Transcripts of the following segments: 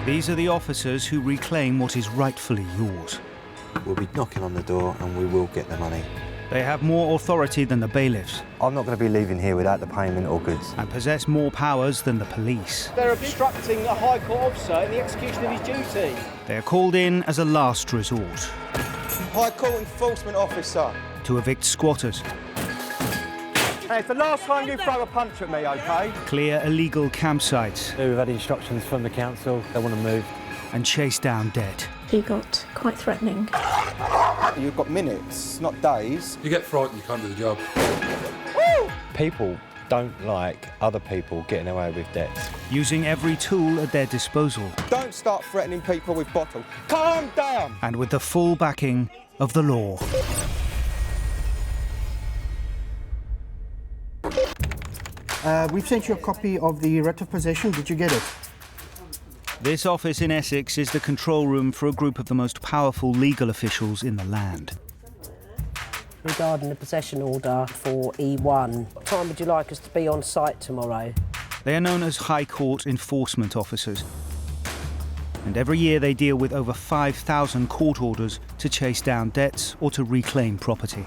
These are the officers who reclaim what is rightfully yours. We'll be knocking on the door and we will get the money. They have more authority than the bailiffs. I'm not going to be leaving here without the payment or goods. And possess more powers than the police. They're obstructing a High Court officer in the execution of his duty. They are called in as a last resort. High Court enforcement officer. To evict squatters. Hey, it's the last time you throw a punch at me, OK? Clear illegal campsites. We've had instructions from the council, they want to move. And chase down debt. He got quite threatening. You've got minutes, not days. You get frightened, you can't do the job. Woo! People don't like other people getting away with debts. Using every tool at their disposal. Don't start threatening people with bottles. Calm down! And with the full backing of the law. We've sent you a copy of the writ of possession. Did you get it? This office in Essex is the control room for a group of the most powerful legal officials in the land. Regarding the possession order for E1, what time would you like us to be on site tomorrow? They are known as High Court enforcement officers. And every year they deal with over 5,000 court orders to chase down debts or to reclaim property.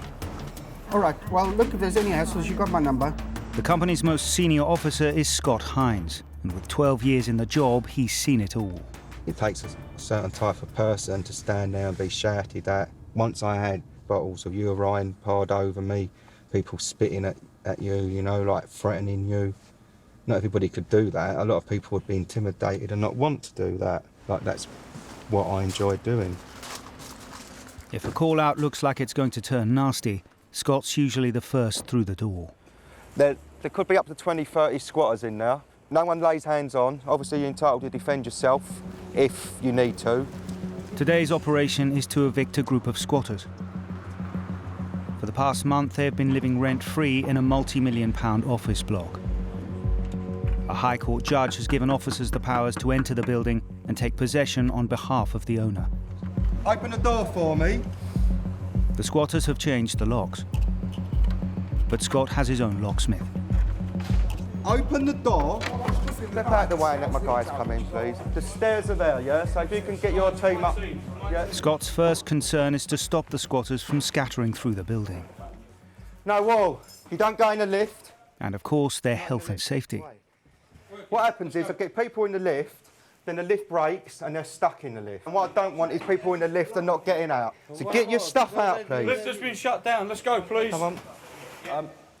All right, well, look, if there's any hassles, you got my number. The company's most senior officer is Scott Hines, and with 12 years in the job, he's seen it all. It takes a certain type of person to stand there and be shouted at. Once I had bottles of urine poured over me, people spitting at you, you know, like threatening you. Not everybody could do that. A lot of people would be intimidated and not want to do that. Like, that's what I enjoy doing. If a call-out looks like it's going to turn nasty, Scott's usually the first through the door. There could be up to 20, 30 squatters in there. No one lays hands on. Obviously, you're entitled to defend yourself if you need to. Today's operation is to evict a group of squatters. For the past month, they have been living rent-free in a multi-million-pound office block. A High Court judge has given officers the powers to enter the building and take possession on behalf of the owner. Open the door for me. The squatters have changed the locks. But Scott has his own locksmith. Open the door. Step out of the way and let my guys come in, please. The stairs are there, yeah? So if you can get your team up. Yeah. Scott's first concern is to stop the squatters from scattering through the building. No wall. You don't go in the lift. And of course, their health and safety. What happens is I get people in the lift, then the lift breaks and they're stuck in the lift. And what I don't want is people in the lift and not getting out. So get your stuff out, please. Lift has been shut down. Let's go, please. Come on.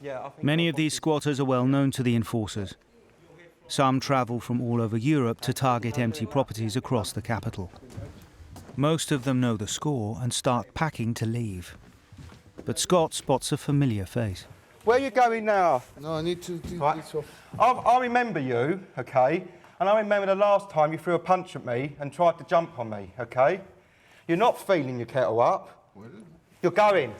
Yeah, I think Many of these squatters are well known to the enforcers. Some travel from all over Europe to target empty properties across the capital. Most of them know the score and start packing to leave. But Scott spots a familiar face. Where are you going now? No, I need to right. I remember you, OK? And I remember the last time you threw a punch at me and tried to jump on me, OK? You're not feeling your kettle up. You're going.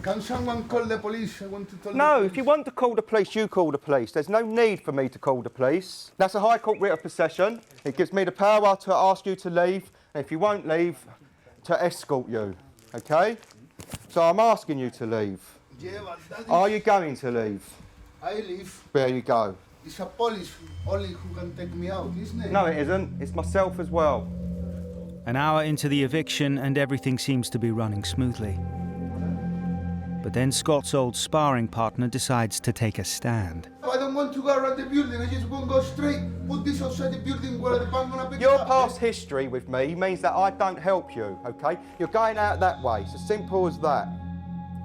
Can someone call the police? I want to tell No, if you want to call the police, you call the police. There's no need for me to call the police. That's a High Court writ of possession. It gives me the power to ask you to leave, and if you won't leave, to escort you, OK? So I'm asking you to leave. Yeah, but Are you going to leave? I leave. There you go. It's a police only who can take me out, isn't it? No, it isn't. It's myself as well. An hour into the eviction and everything seems to be running smoothly. But then Scott's old sparring partner decides to take a stand. I don't want to go around the building. I just want to go straight, put this outside the building where the bank gonna pick Your it up. past history with me means that I don't help you, OK? You're going out that way. It's as simple as that,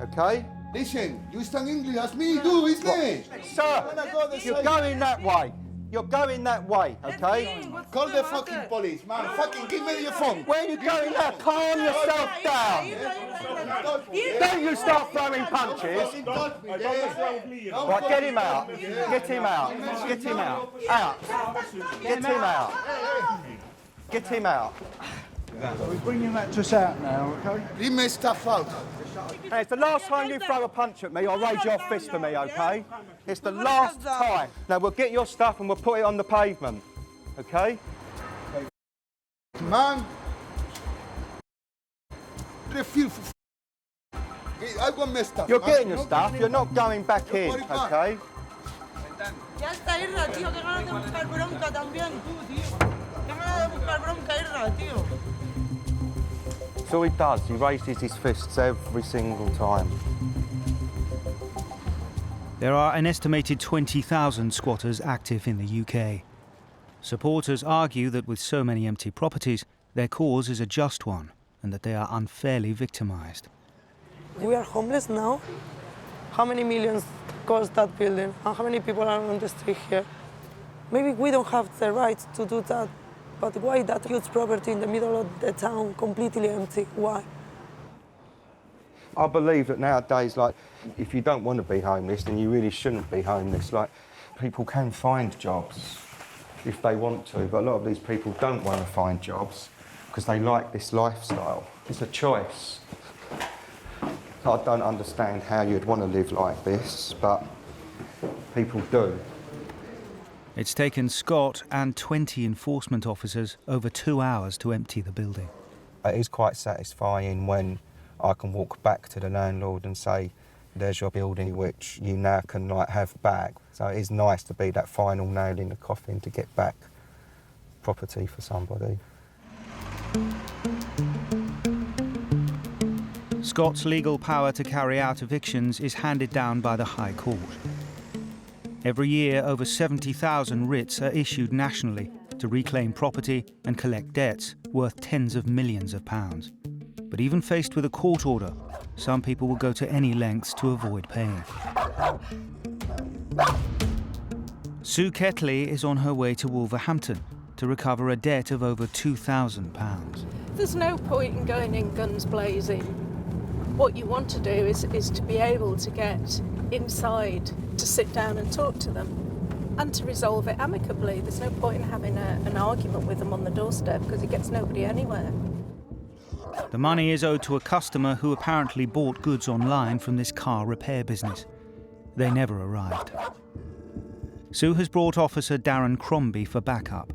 OK? Listen, you stand English as me do, isn't it? Sir, you're going that way. You're going that way, OK? Call the fucking police, man. Fucking give me your phone. Where are you going now? Calm yourself down. Don't you start throwing punches. Right, get him out. Get him out. Get him out. Out. Get him out. Get him out. We're bringing that just out now, OK? Leave my stuff out. Hey, it's the last time you throw a punch at me or raise your fist for me, OK? It's the last time. Now, we'll get your stuff and we'll put it on the pavement, OK? Man. I feel for I got messed up. You're getting your stuff. You're not going back in, OK? Ya está Irra, tío, que ganas de buscar bronca también, tú, tío. Que ganas de buscar bronca, Irra, tío. So he does, he raises his fists every single time. There are an estimated 20,000 squatters active in the UK. Supporters argue that with so many empty properties, their cause is a just one and that they are unfairly victimised. We are homeless now. How many millions cost that building? And how many people are on the street here? Maybe we don't have the right to do that, but why that huge property in the middle of the town completely empty? Why? I believe that nowadays, like, if you don't want to be homeless, then you really shouldn't be homeless. Like, people can find jobs if they want to, but a lot of these people don't want to find jobs because they like this lifestyle. It's a choice. I don't understand how you'd want to live like this, but people do. It's taken Scott and 20 enforcement officers over 2 hours to empty the building. It is quite satisfying when I can walk back to the landlord and say, there's your building, which you now can have back. So it is nice to be that final nail in the coffin to get back property for somebody. Scott's legal power to carry out evictions is handed down by the High Court. Every year, over 70,000 writs are issued nationally to reclaim property and collect debts worth tens of millions of pounds. But even faced with a court order, some people will go to any lengths to avoid paying. Sue Ketley is on her way to Wolverhampton to recover a debt of over £2,000. There's no point in going in guns blazing. What you want to do is to be able to get inside, to sit down and talk to them, and to resolve it amicably. There's no point in having an argument with them on the doorstep because it gets nobody anywhere. The money is owed to a customer who apparently bought goods online from this car repair business. They never arrived. Sue has brought Officer Darren Crombie for backup.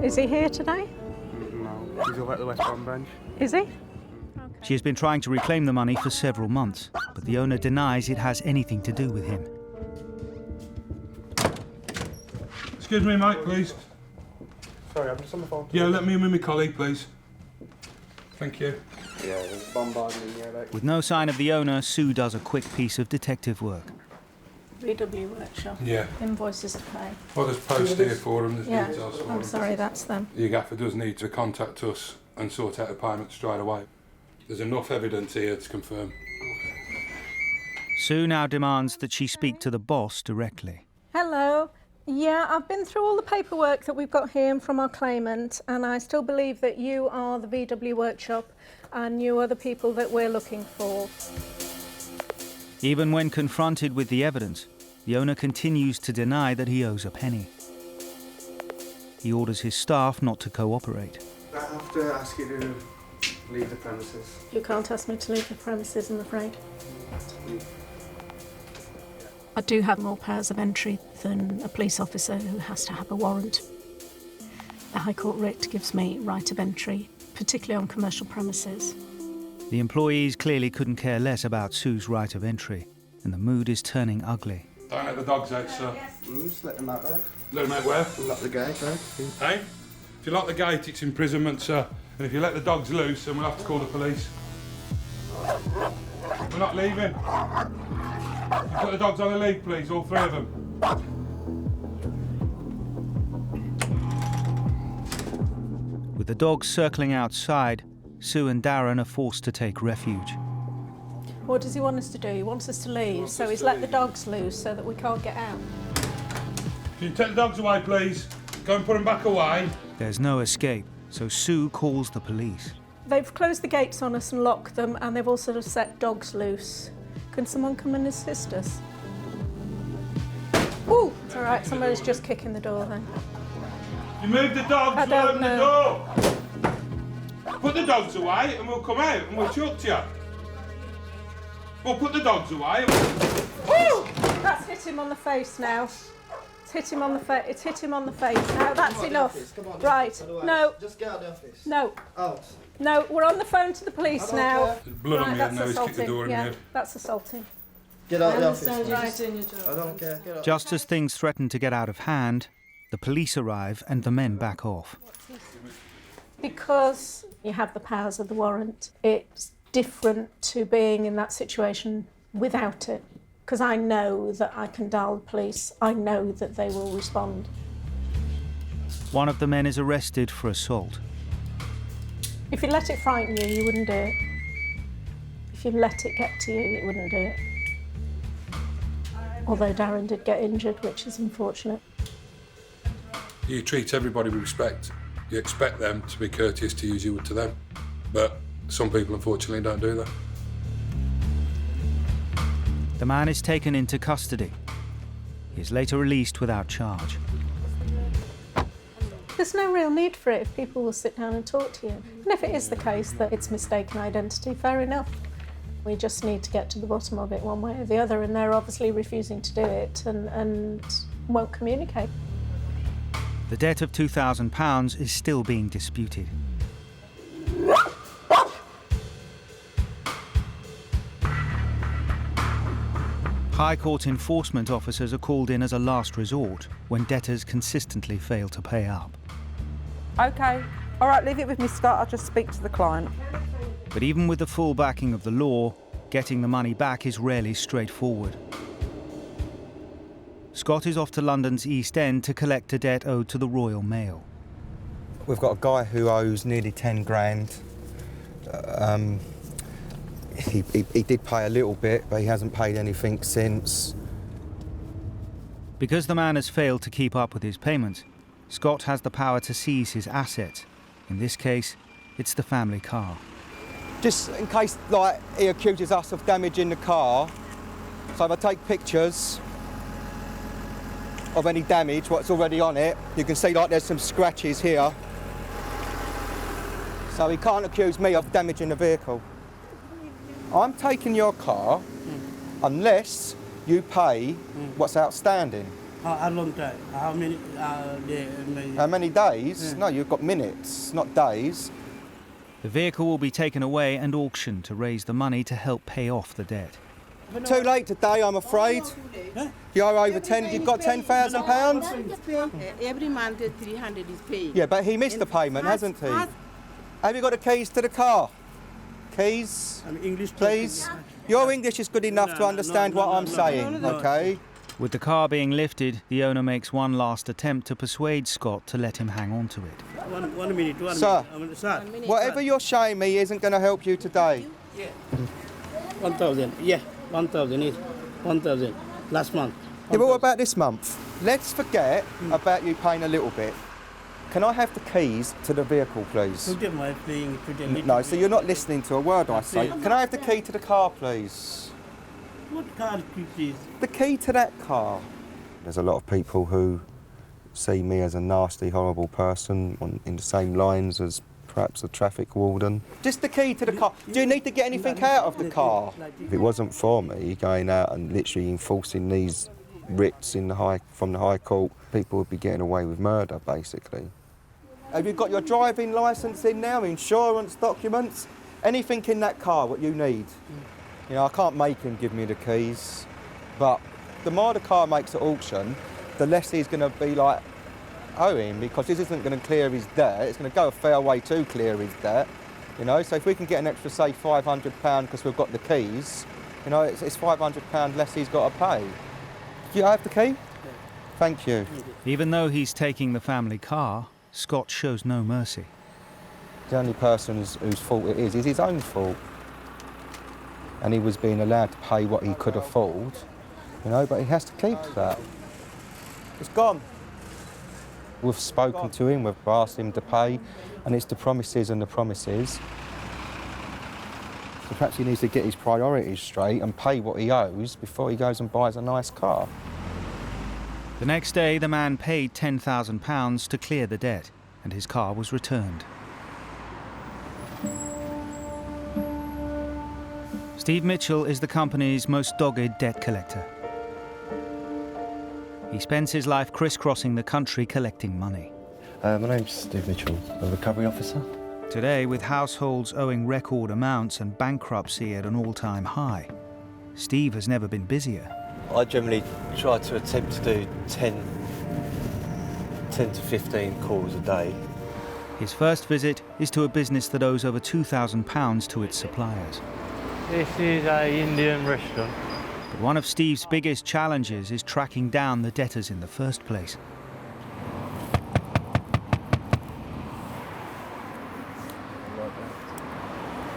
Is he here today? No, he's over at the West Brom bench. Is he? She has been trying to reclaim the money for several months, but the owner denies it has anything to do with him. Excuse me, mate, please. Sorry, I'm just on the phone. Yeah, let me in with my colleague, please. Thank you. Yeah, there's bombarding in here, like. With no sign of the owner, Sue does a quick piece of detective work. VW workshop. Yeah. Invoices to pay. Well, there's post here for them, there's Yeah, details for them. I'm sorry, that's them. Your gaffer does need to contact us and sort out a payment straight away. There's enough evidence here to confirm. Sue now demands that she speak to the boss directly. Hello. Yeah, I've been through all the paperwork that we've got here from our claimant, and I still believe that you are the VW workshop and you are the people that we're looking for. Even when confronted with the evidence, the owner continues to deny that he owes a penny. He orders his staff not to cooperate. I have to ask you to leave the premises. You can't ask me to leave the premises, I'm afraid. I do have more powers of entry than a police officer who has to have a warrant. The High Court writ gives me right of entry, particularly on commercial premises. The employees clearly couldn't care less about Sue's right of entry, and the mood is turning ugly. Don't let the dogs out, sir. Just let them out there. Let them out where? Lock the gate, right? Hey? If you lock the gate, it's imprisonment, sir. And if you let the dogs loose, then we'll have to call the police. We're not leaving. You put the dogs on the lead, please, all three of them. With the dogs circling outside, Sue and Darren are forced to take refuge. What does he want us to do? He wants us to leave, so he's let the dogs loose so that we can't get out. Can you take the dogs away, please? Go and put them back away. There's no escape, so Sue calls the police. They've closed the gates on us and locked them, and they've also set dogs loose. Can someone come and assist us? Oh, it's all right, somebody's just kicking the door then. You move the dogs, I we'll don't open the door. Put the dogs away and we'll come out and we'll chuck you. Well, put the dogs away. Woo! That's hit him on the face now. It's hit him on the face. It's hit him on the face. Now that's enough. Right. No. Just get out of the office. No. Out. No, we're on the phone to the police now. There's blood on my head now, he's kicked the door in my head. That's assaulting. Get out of the office. I don't care. Get out. Just as things threaten to get out of hand, the police arrive and the men back off. Because you have the powers of the warrant, it's different to being in that situation without it. Because I know that I can dial the police, I know that they will respond. One of the men is arrested for assault. If you let it frighten you, you wouldn't do it. If you let it get to you, you wouldn't do it. Although Darren did get injured, which is unfortunate. You treat everybody with respect. You expect them to be courteous to you as you would to them. But some people, unfortunately, don't do that. The man is taken into custody. He is later released without charge. There's no real need for it if people will sit down and talk to you. And if it is the case that it's mistaken identity, fair enough. We just need to get to the bottom of it one way or the other, and they're obviously refusing to do it and won't communicate. The debt of £2,000 is still being disputed. High Court enforcement officers are called in as a last resort when debtors consistently fail to pay up. OK. All right, leave it with me, Scott. I'll just speak to the client. But even with the full backing of the law, getting the money back is rarely straightforward. Scott is off to London's East End to collect a debt owed to the Royal Mail. We've got a guy who owes nearly 10 grand. He did pay a little bit, but he hasn't paid anything since. Because the man has failed to keep up with his payments, Scott has the power to seize his assets. In this case, it's the family car. Just in case, like, he accuses us of damaging the car, so if I take pictures of any damage, what's already on it, you can see, like, there's some scratches here. So he can't accuse me of damaging the vehicle. I'm taking your car unless you pay what's outstanding. How long time? How many days? How many days? No, you've got minutes, not days. The vehicle will be taken away and auctioned to raise the money to help pay off the debt. Too late today, I'm afraid. You're over 10. You've got £10,000. Every month 300 is paid. Yeah, but he missed the payment, hasn't he? Have you got the keys to the car? Keys, English, please. Your English is good enough to understand what I'm saying, OK? With the car being lifted, the owner makes one last attempt to persuade Scott to let him hang on to it. One minute. Sir, Sir. Whatever you're showing me isn't going to help you today. Yeah. 1,000. Yeah, 1,000 is 1,000. Last month. Yeah, but what about this month? Let's forget about you paying a little bit. Can I have the keys to the vehicle, please? No, so you're not listening to a word I say. Can I have the key to the car, please? What car, please? The key to that car. There's a lot of people who see me as a nasty, horrible person in the same lines as perhaps a traffic warden. Just the key to the car. Do you need to get anything out of the car? If it wasn't for me going out and literally enforcing these writs from the High Court, people would be getting away with murder, basically. Have you got your driving licence in now, insurance documents? Anything in that car, what you need? You know, I can't make him give me the keys, but the more the car makes at auction, the less he's going to be, like, owing, because this isn't going to clear his debt. It's going to go a fair way to clear his debt, you know? So if we can get an extra, say, £500 because we've got the keys, you know, it's £500 less he's got to pay. Do you have the key? Thank you. Even though he's taking the family car, Scott shows no mercy. The only person whose fault it is his own fault. And he was being allowed to pay what he could afford, you know, but he has to keep that. It's gone. We've spoken to him, we've asked him to pay, and it's the promises and the promises. So perhaps he needs to get his priorities straight and pay what he owes before he goes and buys a nice car. The next day, the man paid £10,000 to clear the debt, and his car was returned. Steve Mitchell is the company's most dogged debt collector. He spends his life crisscrossing the country collecting money. My name's Steve Mitchell, a recovery officer. Today, with households owing record amounts and bankruptcy at an all-time high, Steve has never been busier. I generally try to attempt to do 10 to 15 calls a day. His first visit is to a business that owes over £2,000 to its suppliers. This is an Indian restaurant. But one of Steve's biggest challenges is tracking down the debtors in the first place.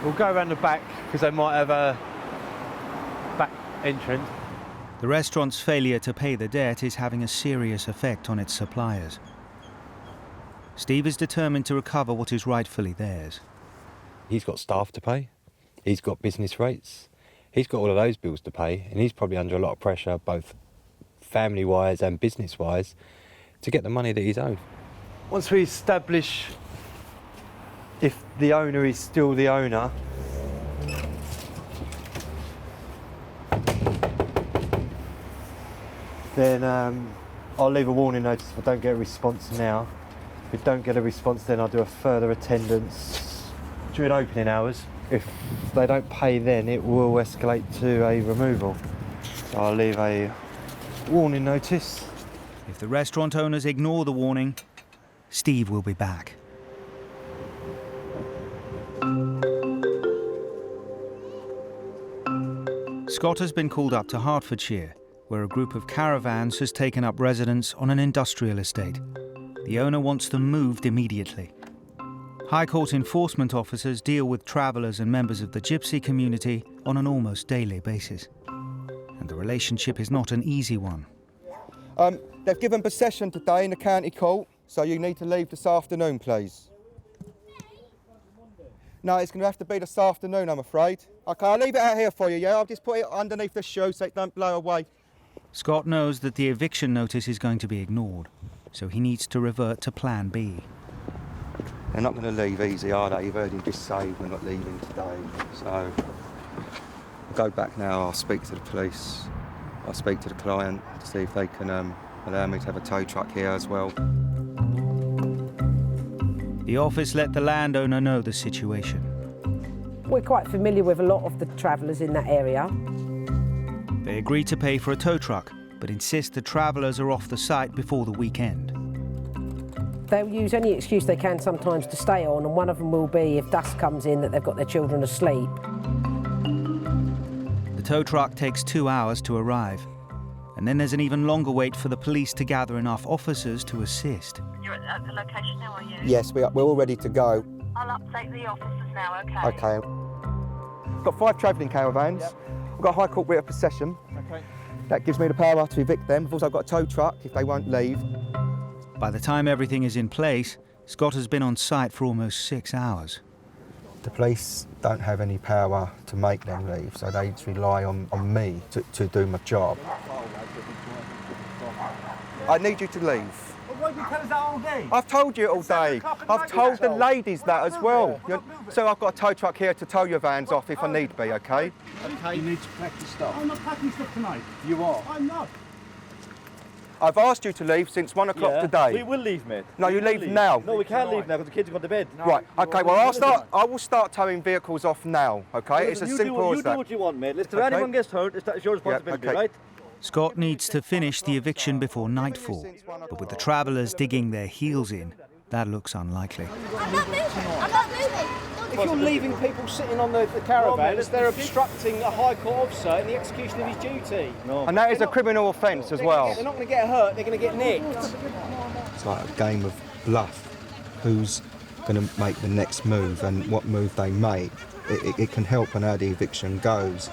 We'll go around the back because they might have a back entrance. The restaurant's failure to pay the debt is having a serious effect on its suppliers. Steve is determined to recover what is rightfully theirs. He's got staff to pay, he's got business rates, he's got all of those bills to pay, and he's probably under a lot of pressure, both family-wise and business-wise, to get the money that he's owed. Once we establish if the owner is still the owner, then I'll leave a warning notice if I don't get a response now. If we don't get a response, then I'll do a further attendance during opening hours. If they don't pay, then it will escalate to a removal. So I'll leave a warning notice. If the restaurant owners ignore the warning, Steve will be back. Scott has been called up to Hertfordshire, where a group of caravans has taken up residence on an industrial estate. The owner wants them moved immediately. High Court enforcement officers deal with travellers and members of the gypsy community on an almost daily basis. And the relationship is not an easy one. They've given possession today in the county court, so you need to leave this afternoon, please. No, it's going to have to be this afternoon, I'm afraid. OK, I'll leave it out here for you, yeah? I'll just put it underneath the shoe so it don't blow away. Scott knows that the eviction notice is going to be ignored, so he needs to revert to Plan B. They're not going to leave easy, are they? You've heard him just say we're not leaving today. So I'll go back now, I'll speak to the police. I'll speak to the client to see if they can allow me to have a tow truck here as well. The office let the landowner know the situation. We're quite familiar with a lot of the travellers in that area. They agree to pay for a tow truck, but insist the travellers are off the site before the weekend. They'll use any excuse they can sometimes to stay on, and one of them will be if dust comes in that they've got their children asleep. The tow truck takes 2 hours to arrive, and then there's an even longer wait for the police to gather enough officers to assist. You're at the location now, are you? Yes, we're all ready to go. I'll update the officers now, okay? OK. We've got 5 travelling caravans. Yep. We've got a High Court writ of possession. OK. That gives me the power to evict them. We've also got a tow truck if they won't leave. By the time everything is in place, Scott has been on site for almost 6 hours. The police don't have any power to make them leave, so they rely on me to do my job. I need you to leave. Why did you tell us that all day? I've told you all day. I've told the ladies that as well. So I've got a tow truck here to tow your vans off if I need be, OK? OK. You need to pack your stuff. I'm not packing stuff tonight. You are? I'm not. I've asked you to leave since 1 o'clock today. We will leave, mate. No, you leave now. No, we can't leave now because the kids have gone to bed. No, right, OK, well, I will start towing vehicles off now, OK? It's as simple as that. You do what you want, mate. Listen, if anyone gets hurt, it's your responsibility, right? Scott needs to finish the eviction before nightfall, but with the travellers digging their heels in, that looks unlikely. I'm not moving. I'm not moving. If you're leaving people sitting on the caravans, they're obstructing a High Court officer in the execution of his duty. No. And that is a criminal offence as well. They're not going to get hurt, they're going to get nicked. It's like a game of bluff. Who's going to make the next move and what move they make? It can help on how the eviction goes.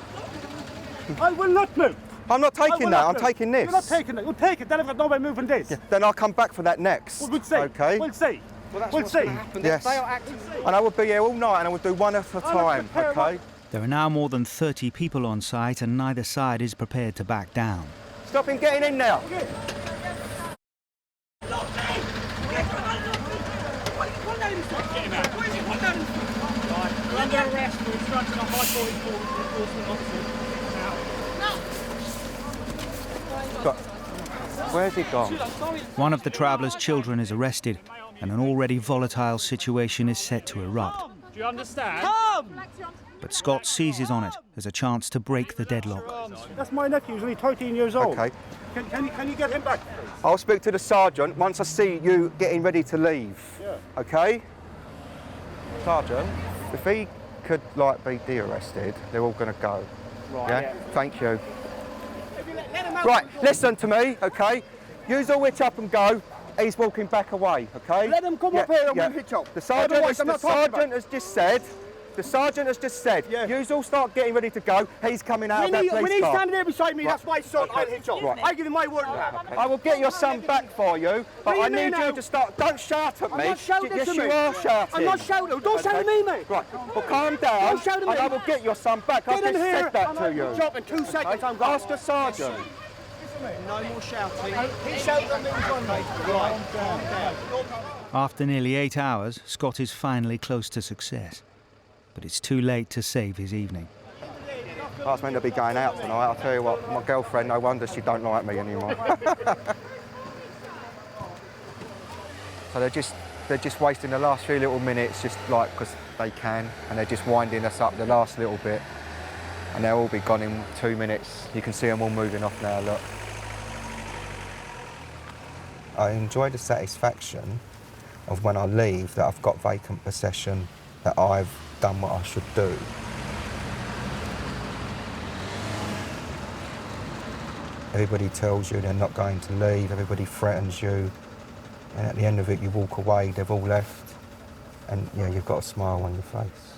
I will not move. I'm not taking that, I'm taking this. You're not taking it. You'll take it, then I've got no way moving this. Yeah, then I'll come back for that next. We'll see. Okay? We'll see. Well, we'll see. Yes. And I will be here all night and I will do one at a time, OK? There are now more than 30 people on site and neither side is prepared to back down. Stop him getting in now. Okay. You're under arrest for instructing a High Court enforcement officer. Where's he gone? One of the travellers' children is arrested and an already volatile situation is set to erupt. Do you understand? Come! But Scott seizes on it as a chance to break the deadlock. That's my nephew, he's only 13 years old. Okay. Can you get him back, please? I'll speak to the sergeant once I see you getting ready to leave. Yeah. Okay? Sergeant, if he could, like, be de-arrested, they're all going to go. Right, Yeah? yeah. Thank you. Right, listen to me, okay? Use all hitch up and go. He's walking back away, okay? Let him come up here and we'll hitch up. The sergeant, Otherwise, I'm not talking about- has just said, you all start getting ready to go. He's coming out of that police car. When he's standing there beside me, Right. that's my son, Okay. I'll hitch up. Right. I give him my word. I will get your son back for you, but Bring I him here need now. you to start. Don't shout at me. I'm not shouting Yes, to you me. are shouting. I'm not shouting. Don't shout at me, mate. Right. Well, calm down. Don't shout at me. And I will get your son back. I've Get just him here. said that I'm to going you. to jump in 2 seconds. I'm gone. Ask the sergeant. No more shouting. He shouted at me in front, mate. Right. Calm down. After nearly 8 hours, Scott is finally close to success. But it's too late to save his evening. I was meant to be going out tonight. I'll tell you what, my girlfriend, no wonder she don't like me anymore. So they're just wasting the last few little minutes, just like, because they can, and they're just winding us up the last little bit. And they'll all be gone in 2 minutes. You can see them all moving off now, look. I enjoy the satisfaction of when I leave that I've got vacant possession, that I've done what I should do. Everybody tells you they're not going to leave, everybody threatens you, and at the end of it you walk away, they've all left, and yeah, you've got a smile on your face.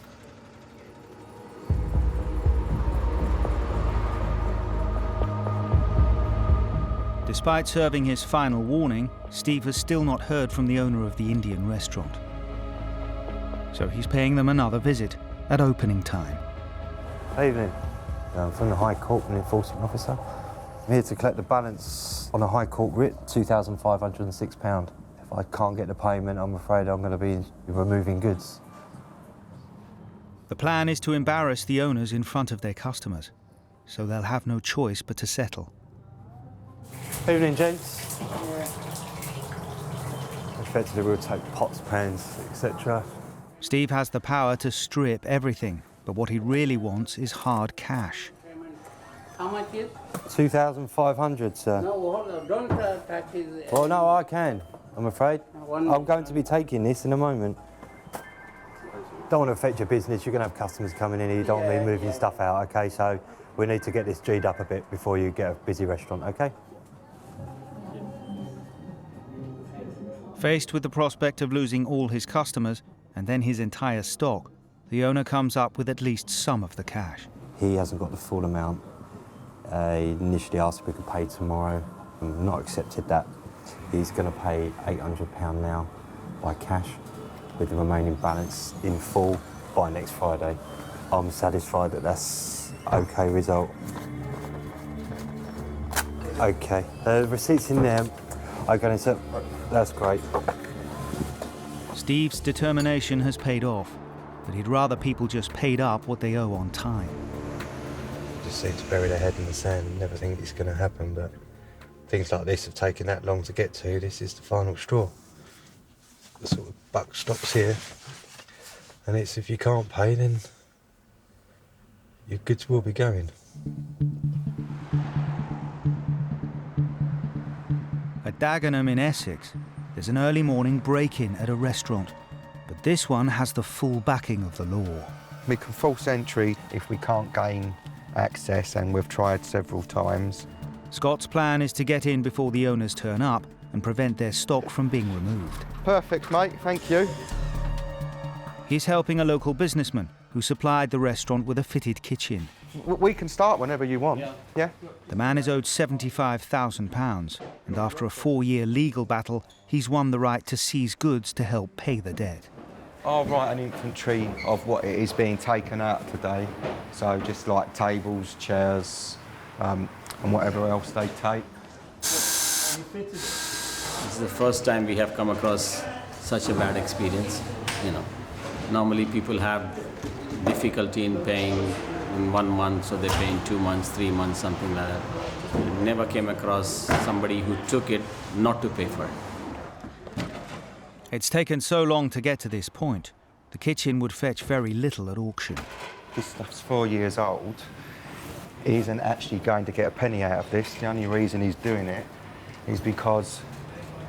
Despite serving his final warning, Steve has still not heard from the owner of the Indian restaurant. So he's paying them another visit at opening time. Evening. I'm from the High Court, an enforcement officer. I'm here to collect the balance on a High Court writ, £2,506. If I can't get the payment, I'm afraid I'm going to be removing goods. The plan is to embarrass the owners in front of their customers, so they'll have no choice but to settle. Evening, gents. Effectively, we'll take pots, pans, etc. Steve has the power to strip everything, but what he really wants is hard cash. How much is? 2,500, sir. No, hold on. Don't touch his... Well, no, I can, I'm afraid. One I'm going to be taking this in a moment. Don't want to affect your business. You're going to have customers coming in here. You don't want me moving stuff out, OK? So we need to get this G'd up a bit before you get a busy restaurant, OK? Faced with the prospect of losing all his customers and then his entire stock, the owner comes up with at least some of the cash. He hasn't got the full amount. He initially asked if we could pay tomorrow. I've not accepted that. He's going to pay £800 now by cash, with the remaining balance in full by next Friday. I'm satisfied that that's OK result. OK, the receipt's in there. OK, so that's great. Steve's determination has paid off, but he'd rather people just paid up what they owe on time. Just seem to bury their head in the sand and never think it's going to happen, but things like this have taken that long to get to. This is the final straw. The sort of buck stops here, and it's if you can't pay, then your goods will be going. At Dagenham in Essex, there's an early morning break-in at a restaurant, but this one has the full backing of the law. We can force entry if we can't gain access, and we've tried several times. Scott's plan is to get in before the owners turn up and prevent their stock from being removed. Perfect, mate, thank you. He's helping a local businessman who supplied the restaurant with a fitted kitchen. We can start whenever you want. Yeah? The man is owed £75,000, and after a 4-year legal battle, he's won the right to seize goods to help pay the debt. I'll write an inventory of what it is being taken out today. So just like tables, chairs, and whatever else they take. This is the first time we have come across such a bad experience. You know, normally people have difficulty in paying in 1 month, so they pay in 2 months, 3 months, something like that. We never came across somebody who took it not to pay for it. It's taken so long to get to this point, the kitchen would fetch very little at auction. this stuff's 4 years old. He isn't actually going to get a penny out of this. The only reason he's doing it is because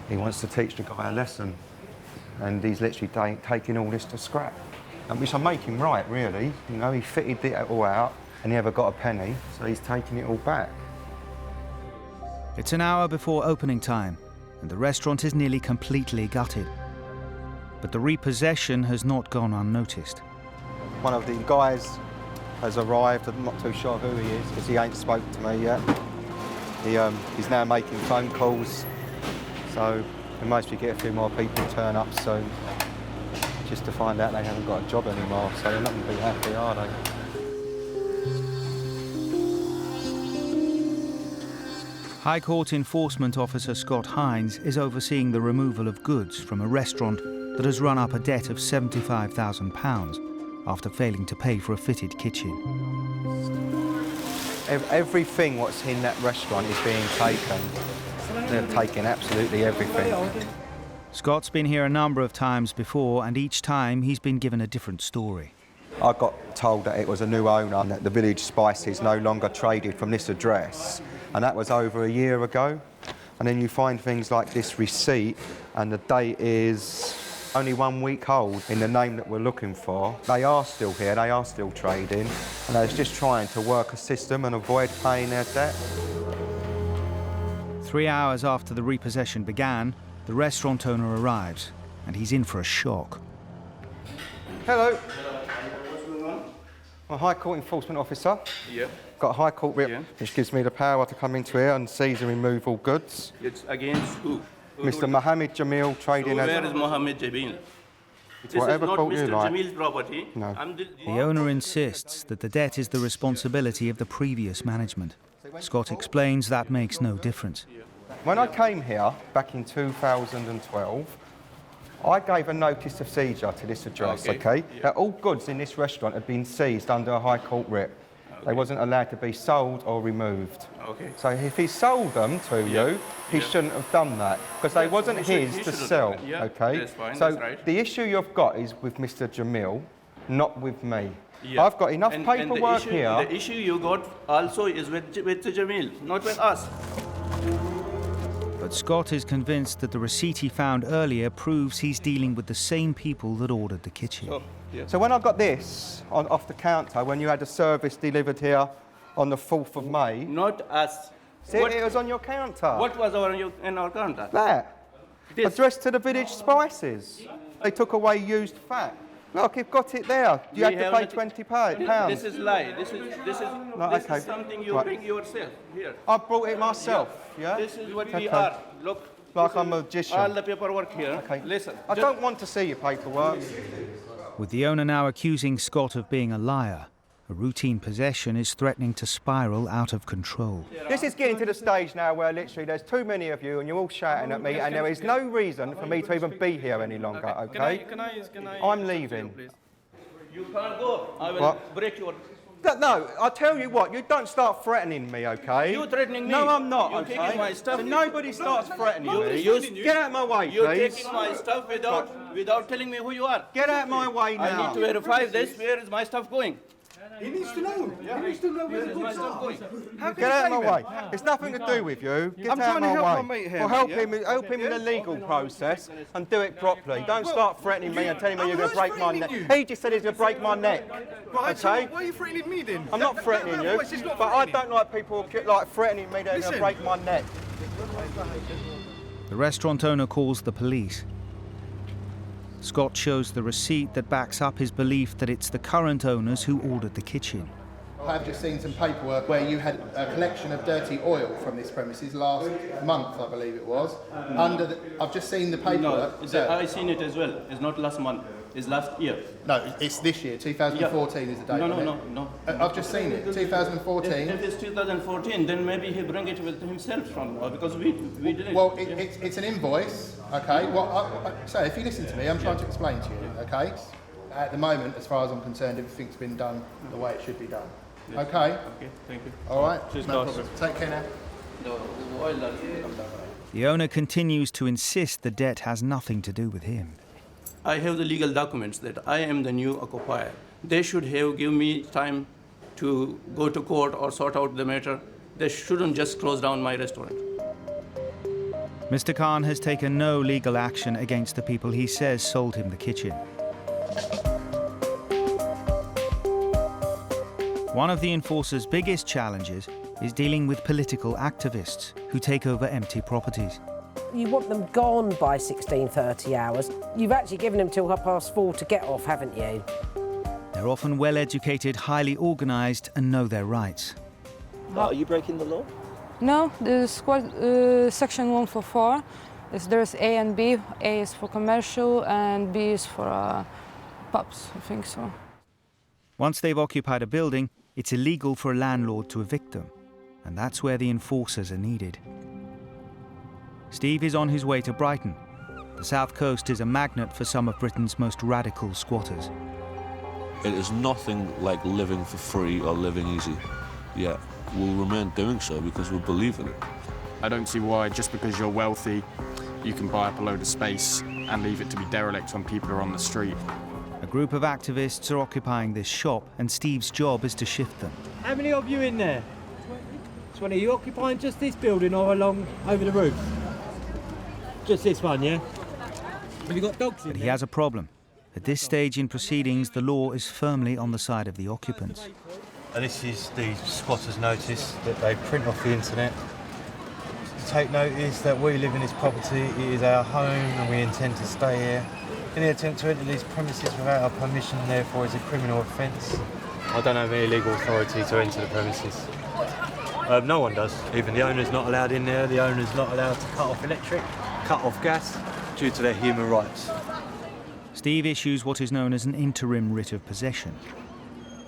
he wants to teach the guy a lesson. And he's literally taking all this to scrap. Which I make him right, really. You know, he fitted it all out and he never got a penny, so he's taking it all back. It's an hour before opening time, and the restaurant is nearly completely gutted. But the repossession has not gone unnoticed. One of the guys has arrived. I'm not too sure who he is because he ain't spoken to me yet. He's now making phone calls, so we mostly get a few more people turn up soon, just to find out they haven't got a job anymore, so they're not going to be happy, are they? High Court Enforcement Officer Scott Hines is overseeing the removal of goods from a restaurant that has run up a debt of £75,000 after failing to pay for a fitted kitchen. Everything what's in that restaurant is being taken. They're taking absolutely everything. Scott's been here a number of times before, and each time he's been given a different story. I got told that it was a new owner and that the village spices no longer traded from this address, and that was over a year ago. And then you find things like this receipt, and the date is only 1 week old in the name that we're looking for. They are still here, they are still trading, and they're just trying to work a system and avoid paying their debt. 3 hours after the repossession began, the restaurant owner arrives, and he's in for a shock. Hello. I'm a High Court Enforcement Officer. Yeah. Got a High Court writ which gives me the power to come into here and seize and remove all goods. It's against who? Mr. Mohammed Jamil trading so as... where is Mohammed Jamil? It's This whatever is not court Mr. you like. Jamil's property. No. The owner insists that the debt is the responsibility of the previous management. Scott explains that makes no difference. When I came here back in 2012, I gave a notice of seizure to this address, okay? That all goods in this restaurant had been seized under a High Court writ. They wasn't allowed to be sold or removed. Okay. So if he sold them to you, he shouldn't have done that, because they wasn't his to sell, okay? That's fine, so that's right. the issue you've got is with Mr. Jamil, not with me. Yeah. I've got enough paperwork here. The issue you got also is with Jamil, not with us. But Scott is convinced that the receipt he found earlier proves he's dealing with the same people that ordered the kitchen. So when I got this off the counter, when you had a service delivered here on the 4th of May... Not us. See, it was on your counter. What was in our counter? That. Addressed to the village spices. They took away used fat. Look, you've got it there. You had to pay £20. This is lie. This is something you bring yourself here. I brought it myself, yeah? This is what we are. Look. Like I'm a magician. All the paperwork here. Okay. Listen. I don't want to see your paperwork. With the owner now accusing Scott of being a liar, a routine possession is threatening to spiral out of control. This is getting to the stage now where literally there's too many of you and you're all shouting at me, and there is no reason for me to even be here any longer, okay? Can I I'm leaving. You can't go. I will break your... No, I tell you what, you don't start threatening me, okay? You're threatening me. No, I'm not, You're okay? taking my stuff. So nobody starts threatening me. You Get out of my way, You're please. taking my stuff without telling me who you are. Get out of my way now. I need to verify this. Where is my stuff going? He needs to know. He needs to know where the goods are. Get out of my way. It's nothing to do with you. Get I'm out trying to of help my my way. mate here, Well, help mate, him in the legal process and do it properly. Don't start threatening me and telling me you're going to break my neck. He just said he's going to break my neck. Okay? Why are you threatening me then? I'm not threatening you, but I don't like people like threatening me. They're going to break my neck. The restaurant owner calls the police. Scott shows the receipt that backs up his belief that it's the current owners who ordered the kitchen. I've just seen some paperwork where you had a collection of dirty oil from this premises last month, I believe it was. I've just seen the paperwork. No, I've seen it as well. It's not last month. It's last year. No, it's this year. 2014 is the date. No. I've just seen it. 2014. If it's 2014, then maybe he bring it with himself from because we didn't. Well, it's an invoice. Okay. So if you listen to me, I'm trying to explain to you. Okay. At the moment, as far as I'm concerned, everything's been done the way it should be done. Yes. Okay. Okay. Thank you. All right. Cheers, No boss. problem. Take care now. The oil doesn't come down. The owner continues to insist the debt has nothing to do with him. I have the legal documents that I am the new occupier. they should have given me time to go to court or sort out the matter. They shouldn't just close down my restaurant. Mr. Khan has taken no legal action against the people he says sold him the kitchen. One of the enforcers' biggest challenges is dealing with political activists who take over empty properties. You want them gone by 16:30 hours. You've actually given them till 4:30 to get off, haven't you? They're often well-educated, highly organised and know their rights. Are you breaking the law? No, the squad section 144 is there's A and B. A is for commercial and B is for pubs, I think so. Once they've occupied a building, it's illegal for a landlord to evict them, and that's where the enforcers are needed. Steve is on his way to Brighton. The South Coast is a magnet for some of Britain's most radical squatters. It is nothing like living for free or living easy, yet we'll remain doing so because we believe in it. I don't see why, just because you're wealthy, you can buy up a load of space and leave it to be derelict when people are on the street. A group of activists are occupying this shop, and Steve's job is to shift them. How many of you in there? 20. Are you occupying just this building or along over the roof? Just this one, yeah? Have you got dogs in But there? he has a problem. At this stage in proceedings, the law is firmly on the side of the occupants. And this is the squatters' notice that they print off the internet. Take notice that we live in this property, it is our home and we intend to stay here. Any attempt to enter these premises without our permission, therefore, is a criminal offence. I don't have any legal authority to enter the premises. No one does. Even the owner's not allowed in there, the owner's not allowed to cut off electric, cut off gas, due to their human rights. Steve issues what is known as an interim writ of possession,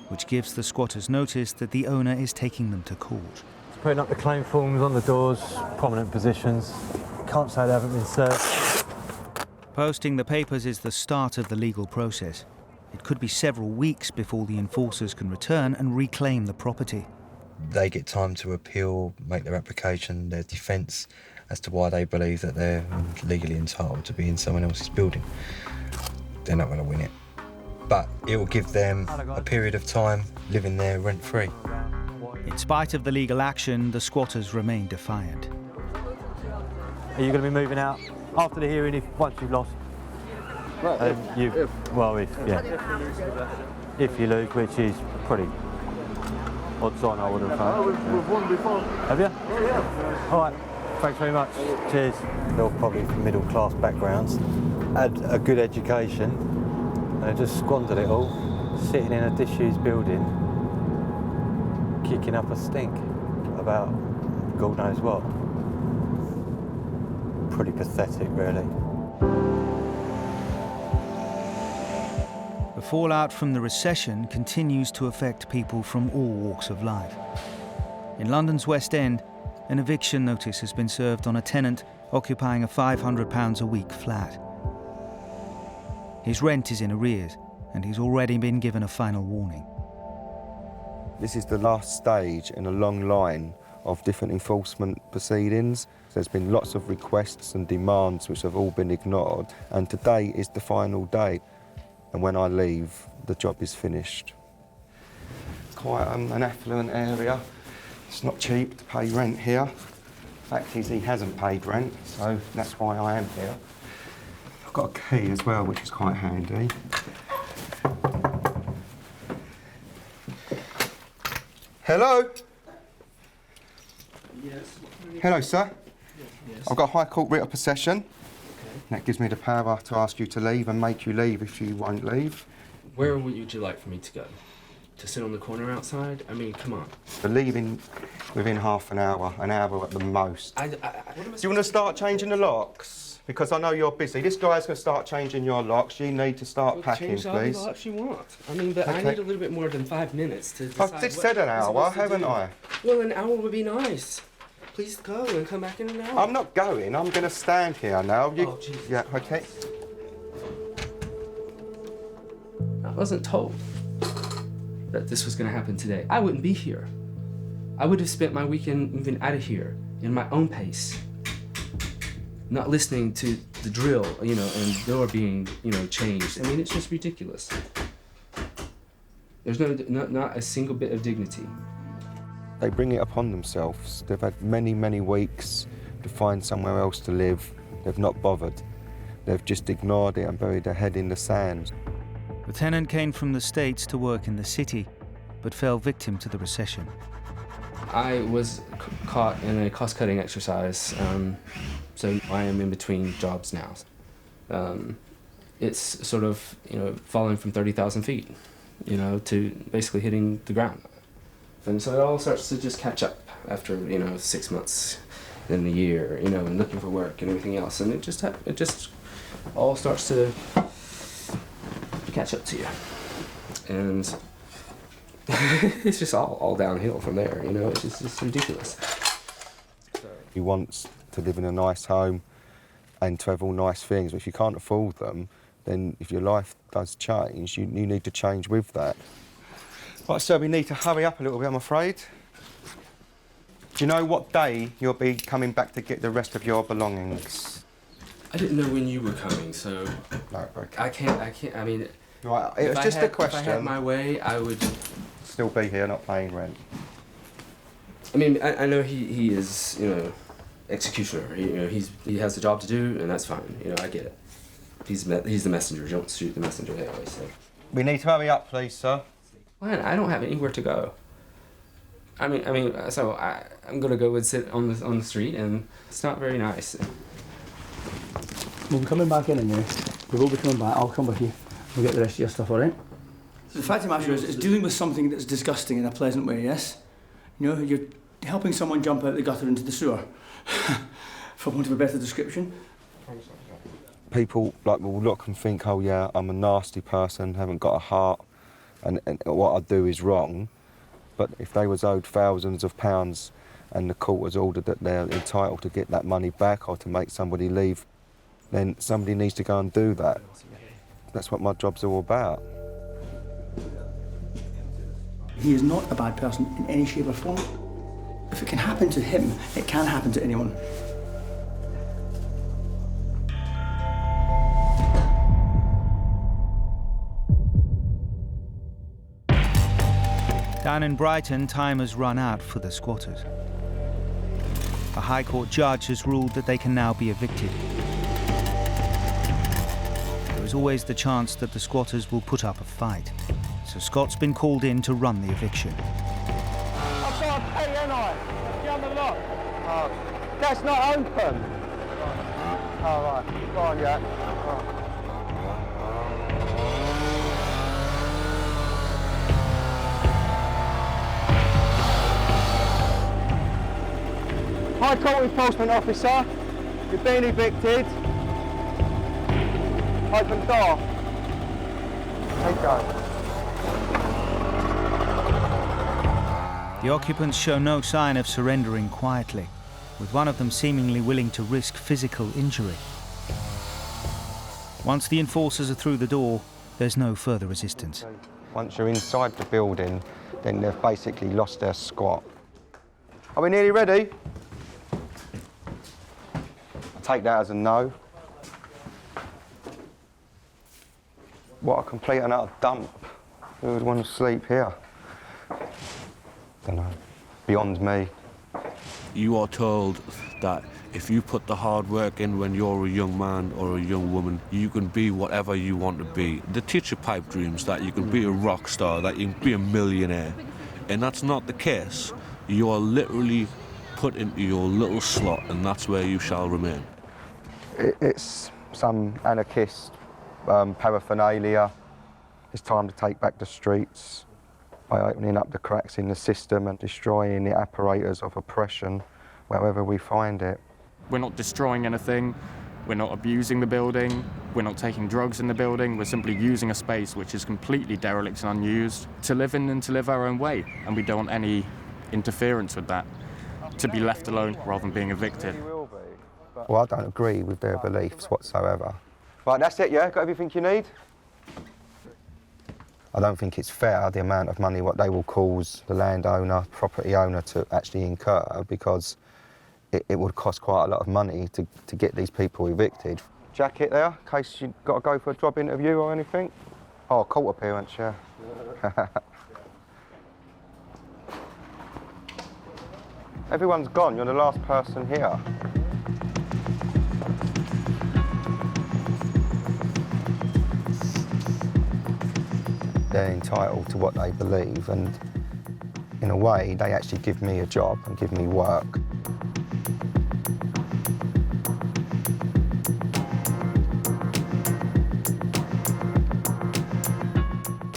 which gives the squatters notice that the owner is taking them to court. Putting up the claim forms on the doors, prominent positions. Can't say they haven't been served. Posting the papers is the start of the legal process. It could be several weeks before the enforcers can return and reclaim the property. They get time to appeal, make their application, their defence as to why they believe that they're legally entitled to be in someone else's building. They're not going to win it. But it will give them a period of time living there rent-free. In spite of the legal action, the squatters remain defiant. Are you going to be moving out after the hearing once you've lost? If you lose, which is pretty odds on, I would have thought. We've won before. Have you? Oh, yeah. All right, thanks very much. Cheers. They're all probably from middle-class backgrounds, had a good education, and they just squandered it all, sitting in a disused building, kicking up a stink about God knows what. Pretty pathetic, really. The fallout from the recession continues to affect people from all walks of life. In London's West End, an eviction notice has been served on a tenant occupying a £500 a week flat. His rent is in arrears, and he's already been given a final warning. This is the last stage in a long line of different enforcement proceedings. There's been lots of requests and demands which have all been ignored, and today is the final day. And when I leave, the job is finished. It's quite an affluent area. It's not cheap to pay rent here. The fact is, he hasn't paid rent, so that's why I am here. I've got a key as well, which is quite handy. Hello? Yes. Hello, sir. Yes. I've got a High Court writ of possession. Okay. That gives me the power to ask you to leave and make you leave if you won't leave. Where would you like for me to go? To sit on the corner outside? I mean, come on. We're leaving within half an hour at the most. Do you want to start changing the locks? Because I know you're busy. This guy's going to start changing your locks. You need to start packing, change all please. the locks you want. I mean, but I need a little bit more than 5 minutes to decide. I've just said an hour, haven't I? Well, an hour would be nice. Please go and come back in an hour. I'm not going. I'm going to stand here now. Oh, Jesus. Yeah, okay. I wasn't told that this was going to happen today. I wouldn't be here. I would have spent my weekend moving out of here in my own pace, not listening to the drill, and door being, changed. I mean, it's just ridiculous. There's not a single bit of dignity. They bring it upon themselves. They've had many, many weeks to find somewhere else to live. They've not bothered. They've just ignored it and buried their head in the sand. The tenant came from the States to work in the city, but fell victim to the recession. I was caught in a cost-cutting exercise, so I am in between jobs now. It's sort of, falling from 30,000 feet, to basically hitting the ground. And so it all starts to just catch up after, 6 months, then a year, and looking for work and everything else. And it just all starts to catch up to you. And it's just all downhill from there, it's just ridiculous. He wants to live in a nice home and to have all nice things, but if you can't afford them, then if your life does change, you need to change with that. Right, so we need to hurry up a little bit, I'm afraid. Do you know what day you'll be coming back to get the rest of your belongings? I didn't know when you were coming, so no, okay. I can't, I mean... Right, it was just a question. If I had my way, I would... Still be here, not paying rent. I mean, I know he is, executioner. He has a job to do, and that's fine. I get it. He's the messenger. You don't shoot the messenger, they always say. We need to hurry up, please, sir. Man, I don't have anywhere to go. I mean, so I'm gonna go and sit on the street, and it's not very nice. We'll be coming back in anyway. We will be coming back. I'll come with you. We'll get the rest of your stuff, all right? So the fact of the matter is, it's dealing with something that's disgusting in a pleasant way, yes? You're helping someone jump out the gutter into the sewer, for want of a better description. People will look and think, oh yeah, I'm a nasty person, haven't got a heart, and what I do is wrong. But if they was owed thousands of pounds and the court has ordered that they're entitled to get that money back or to make somebody leave, then somebody needs to go and do that. That's what my job's all about. He is not a bad person in any shape or form. If it can happen to him, it can happen to anyone. Down in Brighton, time has run out for the squatters. A High Court judge has ruled that they can now be evicted. There is always the chance that the squatters will put up a fight, so Scott's been called in to run the eviction. I've got a key, ain't I? Let's get on the lock. Oh, that's not open. All right, go on, yeah. Oh. High Court Enforcement Officer, you're being evicted. Open door. Keep going. The occupants show no sign of surrendering quietly, with one of them seemingly willing to risk physical injury. Once the enforcers are through the door, there's no further resistance. Once you're inside the building, then they've basically lost their squat. Are we nearly ready? I'll take that as a no. What a complete and utter dump. Who would want to sleep here? Don't know. Beyond me. You are told that if you put the hard work in when you're a young man or a young woman, you can be whatever you want to be. They teach you pipe dreams that you can be a rock star, that you can be a millionaire. And that's not the case. You are literally put into your little slot, and that's where you shall remain. It's some anarchist paraphernalia. It's time to take back the streets by opening up the cracks in the system and destroying the apparatus of oppression wherever we find it. We're not destroying anything, we're not abusing the building, we're not taking drugs in the building, we're simply using a space which is completely derelict and unused to live in and to live our own way, and we don't want any interference with that, to be left alone rather than being evicted. Well, I don't agree with their beliefs whatsoever. Right, that's it, yeah? Got everything you need? I don't think it's fair, the amount of money what they will cause the landowner, property owner to actually incur, because it would cost quite a lot of money to get these people evicted. Jacket there, in case you've got to go for a job interview or anything? Oh, court appearance, yeah. Everyone's gone, you're the last person here. They're entitled to what they believe, and in a way, they actually give me a job and give me work.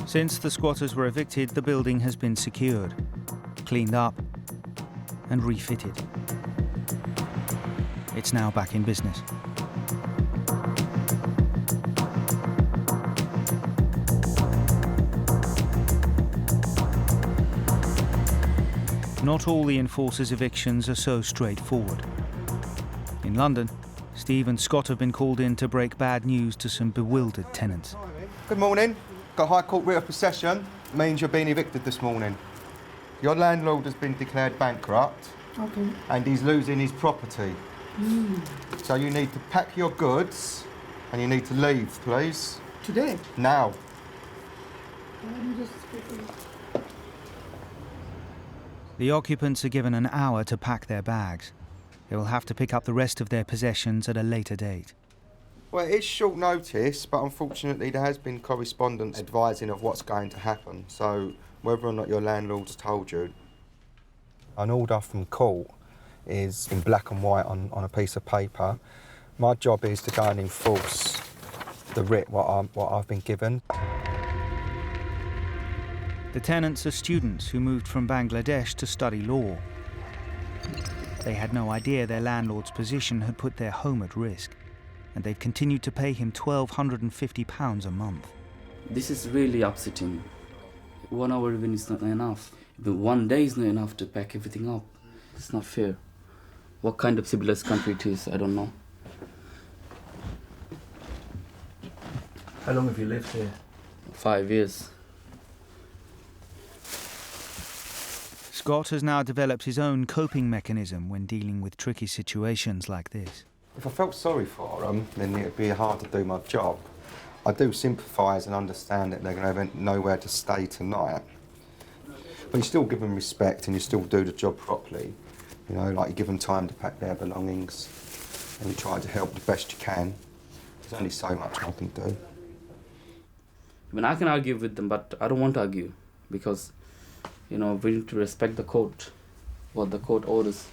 Since the squatters were evicted, the building has been secured, cleaned up, and refitted. It's now back in business. Not all the enforcers' evictions are so straightforward. In London, Steve and Scott have been called in to break bad news to some bewildered tenants. Good morning. Got High Court writ of possession. Means you're being evicted this morning. Your landlord has been declared bankrupt. Okay. And he's losing his property. So you need to pack your goods and you need to leave, please. Today? Now. The occupants are given an hour to pack their bags. They will have to pick up the rest of their possessions at a later date. Well, it is short notice, but unfortunately there has been correspondence advising of what's going to happen. So whether or not your landlord's told you, an order from court is in black and white on a piece of paper. My job is to go and enforce the writ, what I've been given. The tenants are students who moved from Bangladesh to study law. They had no idea their landlord's position had put their home at risk, and they've continued to pay him £1,250 a month. This is really upsetting. 1 hour even is not enough. Even 1 day is not enough to pack everything up. It's not fair. What kind of civilized country it is, I don't know. How long have you lived here? 5 years. Scott has now developed his own coping mechanism when dealing with tricky situations like this. If I felt sorry for them, then it'd be hard to do my job. I do sympathise and understand that they're going to have nowhere to stay tonight. But you still give them respect and you still do the job properly. You know, like you give them time to pack their belongings and you try to help the best you can. There's only so much I can do. I mean, I can argue with them, but I don't want to argue because, you know, we need to respect the court, what the court orders.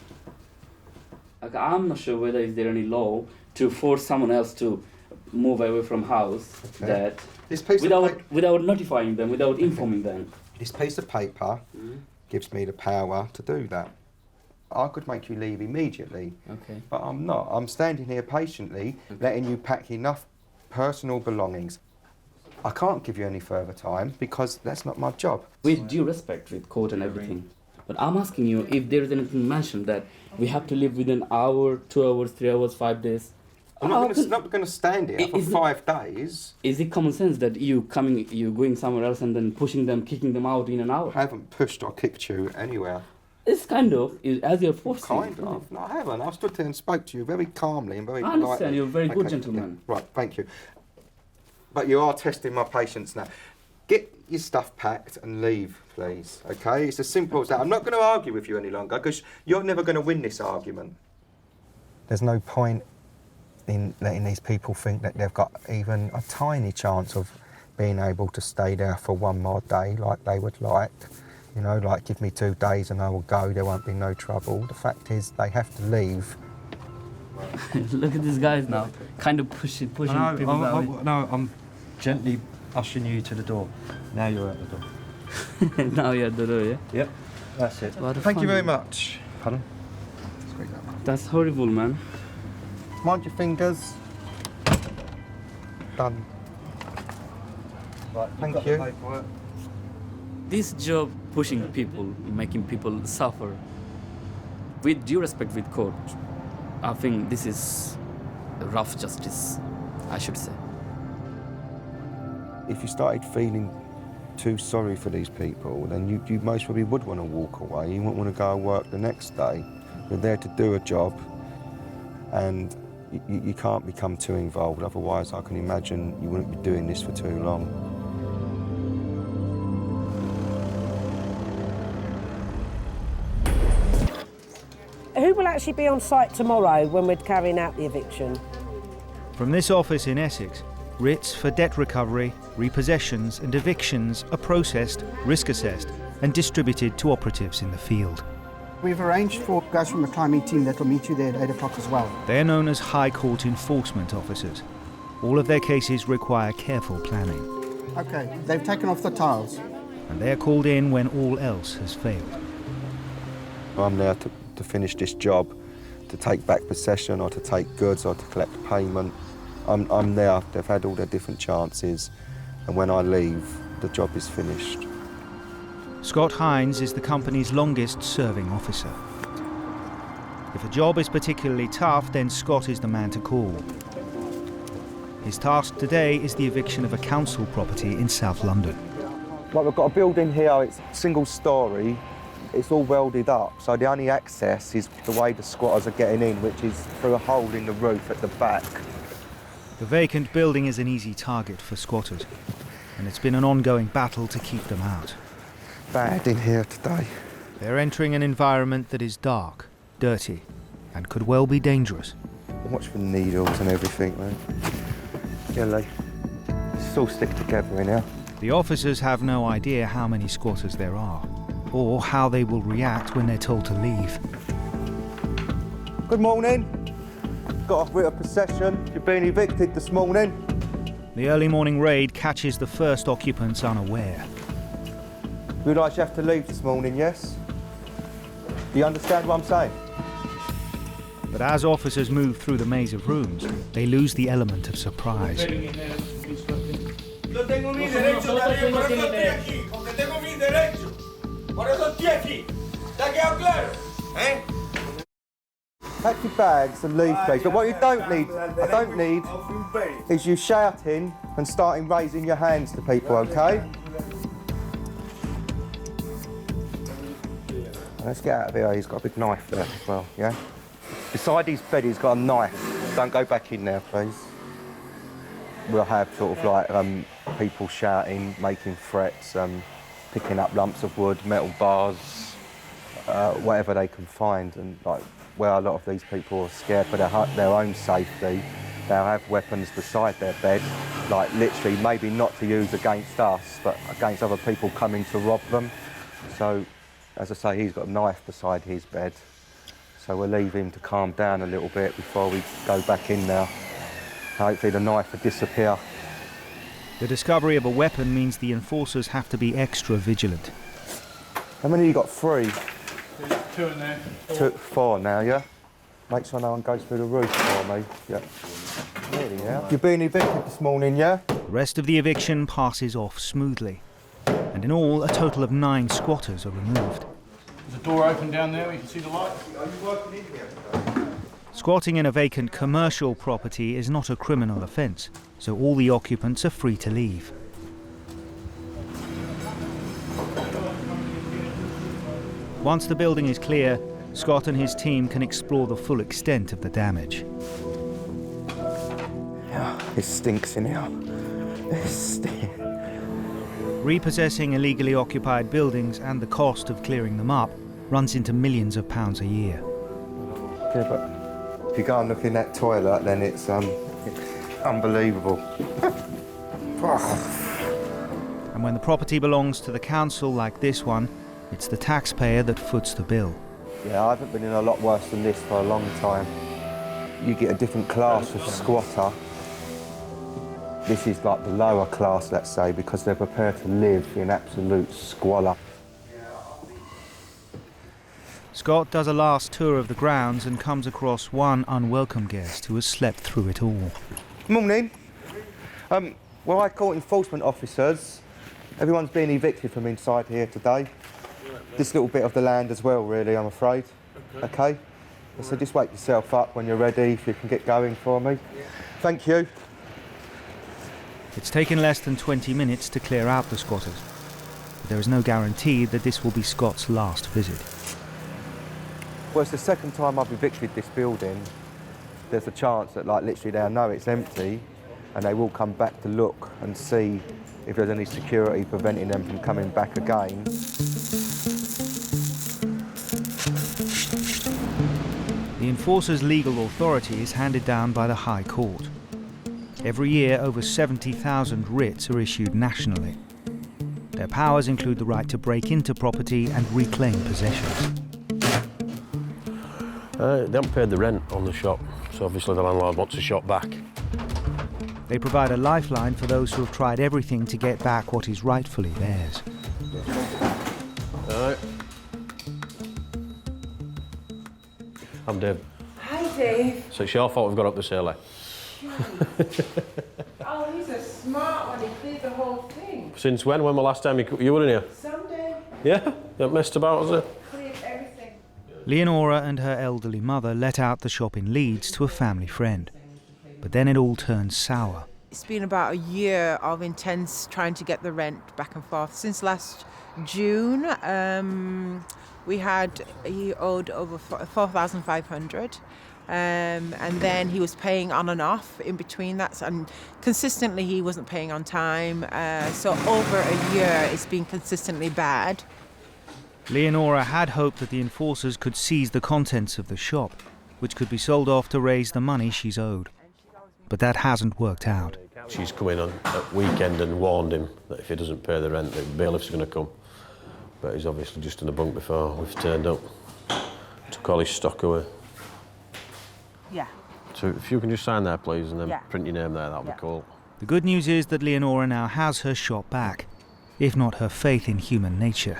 Like, I'm not sure whether is there any law to force someone else to move away from house that without notifying them, without informing them. This piece of paper gives me the power to do that. I could make you leave immediately, but I'm not. I'm standing here patiently, letting you pack enough personal belongings. I can't give you any further time because that's not my job. With due respect with court and everything. But I'm asking you if there is anything mentioned that we have to live within an hour, 2 hours, 3 hours, 5 days. I'm not going to stand here for 5 days. Is it common sense that you going somewhere else and then pushing them, kicking them out in an hour? I haven't pushed or kicked you anywhere. It's kind of, as you're forcing. Kind of. No, I haven't. I stood there and spoke to you very calmly and very politely. I understand, you're a very good gentleman. Yeah. Right, thank you. But you are testing my patience now. Get your stuff packed and leave, please, okay? It's as simple as that. I'm not going to argue with you any longer because you're never going to win this argument. There's no point in letting these people think that they've got even a tiny chance of being able to stay there for one more day like they would like. You know, like, give me 2 days and I will go, there won't be no trouble. The fact is, they have to leave. Look at these guys now, kind of pushing people out. No, I'm gently ushering you to the door. Now you're at the door. Now you're at the door, yeah? Yep, that's it. Thank you very much. Pardon? That's horrible, man. Mind your fingers. Done. Right, thank you. This job, pushing people, making people suffer, with due respect with court, I think this is rough justice, I should say. If you started feeling too sorry for these people, then you most probably would want to walk away. You wouldn't want to go and work the next day. You're there to do a job, and you can't become too involved. Otherwise, I can imagine you wouldn't be doing this for too long. actually be on site tomorrow when we're carrying out the eviction. From this office in Essex, writs for debt recovery, repossessions and evictions are processed, risk assessed and distributed to operatives in the field. We've arranged for guys from the climbing team that will meet you there at 8 o'clock as well. They are known as High Court Enforcement Officers. All of their cases require careful planning. Okay, they've taken off the tiles. And they are called in when all else has failed. I'm there to finish this job, to take back possession or to take goods or to collect payment. I'm there, they've had all their different chances, and when I leave, the job is finished. Scott Hines is the company's longest serving officer. If a job is particularly tough, then Scott is the man to call. His task today is the eviction of a council property in South London. Like, we've got a building here, it's single storey, it's all welded up, so the only access is the way the squatters are getting in, which is through a hole in the roof at the back. The vacant building is an easy target for squatters, and it's been an ongoing battle to keep them out. Bad in here today. They're entering an environment that is dark, dirty, and could well be dangerous. Watch for needles and everything, man. Yeah, Lee. It's all stick together in here. The officers have no idea how many squatters there are, or how they will react when they're told to leave. Good morning. Got a writ of possession. You've been evicted this morning. The early morning raid catches the first occupants unaware. You realise you have to leave this morning, yes? Do you understand what I'm saying? But as officers move through the maze of rooms, they lose the element of surprise. Yo tengo mi derecho también, por eso estoy aquí, porque tengo mi derecho. Por eso estoy aquí. ¿Te ha quedado claro? ¿Eh? Pack your bags and leave, please. But what you don't need, is you shouting and starting raising your hands to people, okay? Let's get out of here. He's got a big knife there as well, yeah? Beside his bed, he's got a knife. Don't go back in there, please. We'll have sort of like people shouting, making threats, picking up lumps of wood, metal bars, whatever they can find. And like where a lot of these people are scared for their own safety, they'll have weapons beside their bed, like literally maybe not to use against us, but against other people coming to rob them. So, as I say, he's got a knife beside his bed. So we'll leave him to calm down a little bit before we go back in now. Hopefully the knife will disappear. The discovery of a weapon means the enforcers have to be extra vigilant. How many you got? 3? Two in there. 4 now, yeah? Make sure no one goes through the roof for me. Yeah. Really, yeah? You've been evicted this morning, yeah? The rest of the eviction passes off smoothly. And in all, a total of 9 squatters are removed. There's a door open down there, you can see the light. Are you working in here? Squatting in a vacant commercial property is not a criminal offence, so all the occupants are free to leave. Once the building is clear, Scott and his team can explore the full extent of the damage. Yeah, it stinks in here. It stinks. Repossessing illegally occupied buildings and the cost of clearing them up runs into millions of pounds a year. Yeah, but if you go and look in that toilet, then it's unbelievable. And when the property belongs to the council like this one, it's the taxpayer that foots the bill. Yeah, I haven't been in a lot worse than this for a long time. You get a different class of squatter. This is like the lower class, let's say, because they're prepared to live in absolute squalor. Scott does a last tour of the grounds and comes across one unwelcome guest who has slept through it all. Morning. We're High Court Enforcement Officers. Everyone's being evicted from inside here today. This little bit of the land as well, really, I'm afraid. Okay? So just wake yourself up when you're ready, if you can get going for me. Thank you. It's taken less than 20 minutes to clear out the squatters, but there is no guarantee that this will be Scott's last visit. Well, it's the second time I've evicted this building. There's a chance that, like, literally they'll know it's empty and they will come back to look and see if there's any security preventing them from coming back again. enforcer's legal authority is handed down by the High Court. Every year, over 70,000 writs are issued nationally. Their powers include the right to break into property and reclaim possessions. They haven't paid the rent on the shop, so obviously the landlord wants the shop back. They provide a lifeline for those who have tried everything to get back what is rightfully theirs. All right. I'm Dave. Hi, Dave. So it's your fault we've got up this early. Oh, he's a smart one. He cleared the whole thing. Since when? When was the last time you were in here? Sunday. Yeah? You haven't messed about, has it? Cleared everything. Leonora and her elderly mother let out the shop in Leeds to a family friend. But then it all turned sour. It's been about a year of intense trying to get the rent back and forth. Since last June, he owed over 4,500. And then he was paying on and off in between that, and consistently he wasn't paying on time. So over a year it's been consistently bad. Leonora had hoped that the enforcers could seize the contents of the shop, which could be sold off to raise the money she's owed. But that hasn't worked out. She's come in on at weekend and warned him that if he doesn't pay the rent, the bailiffs are going to come. But he's obviously just in the bunk before we've turned up. Took all his stock away. Yeah. So if you can just sign there, please, and then Yeah. print your name there, that'll be cool. The good news is that Leonora now has her shop back, if not her faith in human nature.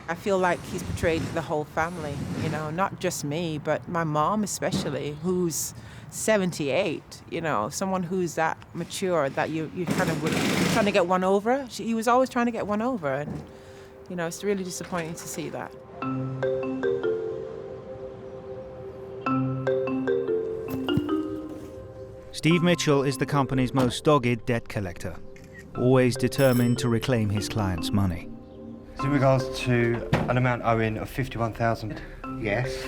I feel like he's betrayed the whole family, you know, not just me, but my mom especially, who's 78, you know, someone who's that mature that you kind of trying to get one over. He was always trying to get one over, and, you know, it's really disappointing to see that. Steve Mitchell is the company's most dogged debt collector, always determined to reclaim his clients' money. In regards to an amount owing of 51,000. Yes.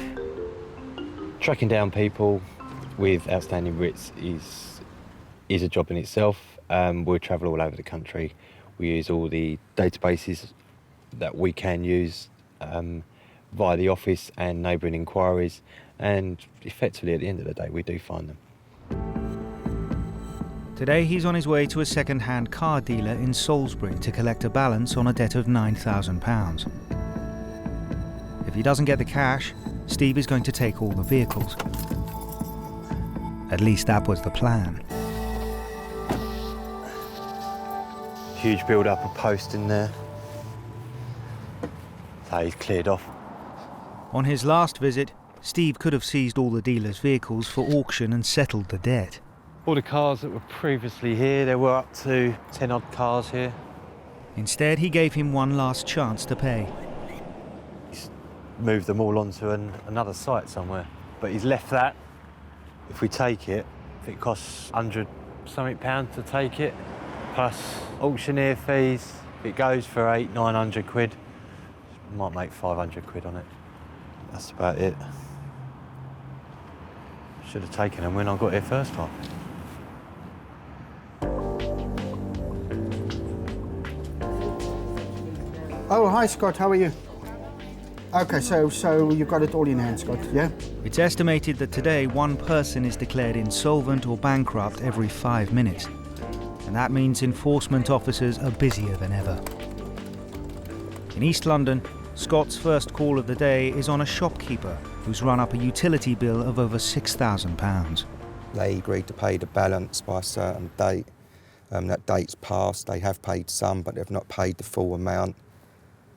Tracking down people with outstanding writs is a job in itself. We travel all over the country. We use all the databases that we can use via the office and neighbouring inquiries, and effectively at the end of the day we do find them. Today he's on his way to a second-hand car dealer in Salisbury to collect a balance on a debt of £9,000. If he doesn't get the cash, Steve is going to take all the vehicles. At least that was the plan. Huge build-up of post in there. So he's cleared off. On his last visit, Steve could have seized all the dealer's vehicles for auction and settled the debt. All the cars that were previously here, there were up to 10 odd cars here. Instead, he gave him one last chance to pay. He's moved them all onto another site somewhere, but he's left that. If we take it, if it costs £100-something to take it, plus auctioneer fees, if it goes for 800-900 quid, might make 500 quid on it. That's about it. Should have taken them when I got here first time. Oh, hi, Scott. How are you? Okay, so you've got it all in hand, Scott, yeah? It's estimated that today one person is declared insolvent or bankrupt every 5 minutes. And that means enforcement officers are busier than ever. In East London, Scott's first call of the day is on a shopkeeper who's run up a utility bill of over £6,000. They agreed to pay the balance by a certain date. That date's passed. They have paid some, but they've not paid the full amount.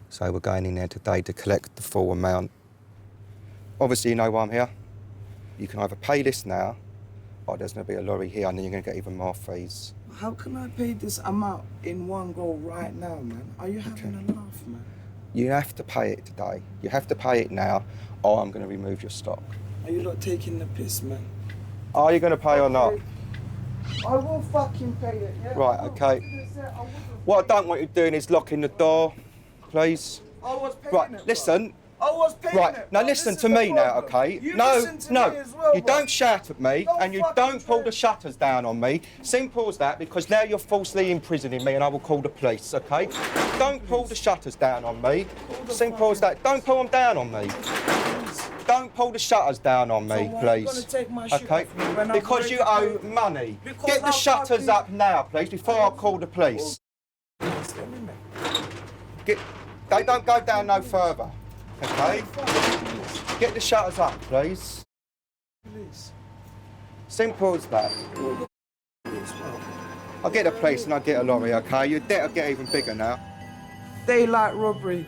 So we're going in there today to collect the full amount. Obviously, you know why I'm here. You can either pay this now, or there's going to be a lorry here, and then you're going to get even more fees. How can I pay this amount in one go right now, man? Are you having a laugh, man? You have to pay it today. You have to pay it now, or I'm going to remove your stock. Are you not taking the piss, man? Are you going to pay or not? I will fucking pay it, yeah? Right, okay. What I don't want you doing is locking the door, please. I was paying Right, it, listen. I was paying Right, it. now bro. listen This to is the me now, problem. okay? You No, listen to no, me as well, you bro. don't shout at me and you fucking don't pull the shutters down on me. Simple as that, because now you're falsely imprisoning me and I will call the police, okay? Don't pull the shutters down on me. Simple as that. Don't pull them down on me. Don't don't pull the shutters down on me, So why are you please. gonna take my shit Okay? off me when I'm Because you already owe paid? money. Because Get the I'm shutters fucking- up now, please, before I call the police. They don't go down no further. Okay? Get the shutters up, please. Simple as that. I'll get the police and I'll get a lorry, okay? Your debt will get even bigger now. Daylight robbery.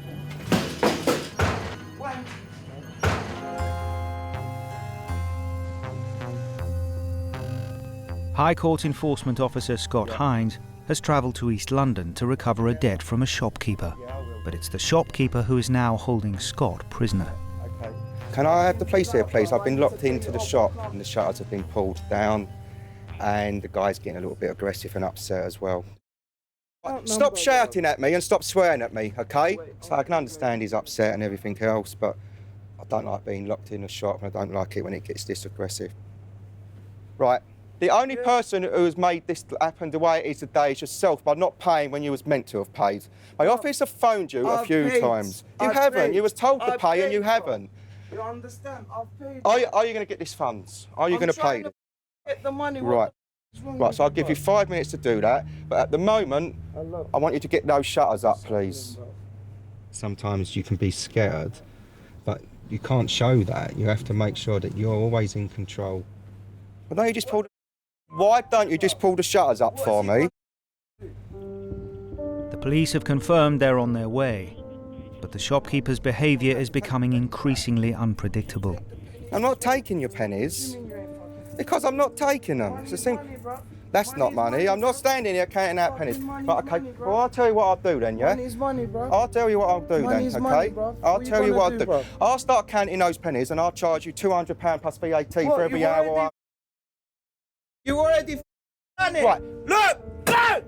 High Court Enforcement Officer Scott Hines has travelled to East London to recover a debt from a shopkeeper. But it's the shopkeeper who is now holding Scott prisoner. Can I have the police here, please? I've been locked into the shop and the shutters have been pulled down and the guy's getting a little bit aggressive and upset as well. Stop shouting at me and stop swearing at me, okay? So I can understand he's upset and everything else, but I don't like being locked in the shop and I don't like it when it gets this aggressive. Right. The only person who has made this happen the way it is today is yourself by not paying when you was meant to have paid. My office have phoned you a few times. You haven't. You was told to pay and you haven't. You understand? I've paid. Are you going to get these funds? Are you going to pay them? Get the money. Right. Right, so I'll give you 5 minutes to do that, but at the moment, I want you to get those shutters up, please. Sometimes you can be scared, but you can't show that. You have to make sure that you're always in control. But don't you just pull Why don't you just pull the shutters up for me? The police have confirmed they're on their way, but the shopkeeper's behaviour is becoming increasingly unpredictable. I'm not taking your pennies. Because I'm not taking them. It's a simple. That's not money. I'm not standing here counting out pennies. But okay, well I'll tell you what I'll do then, yeah? Money's money, bro. I'll tell you what I'll do Money's then, money, okay? bro. I'll What tell you you what gonna I'll do, do. bro? I'll start counting those pennies and I'll charge you £200 plus VAT for What, every you hour. already- You already done it. Right. Look! Look!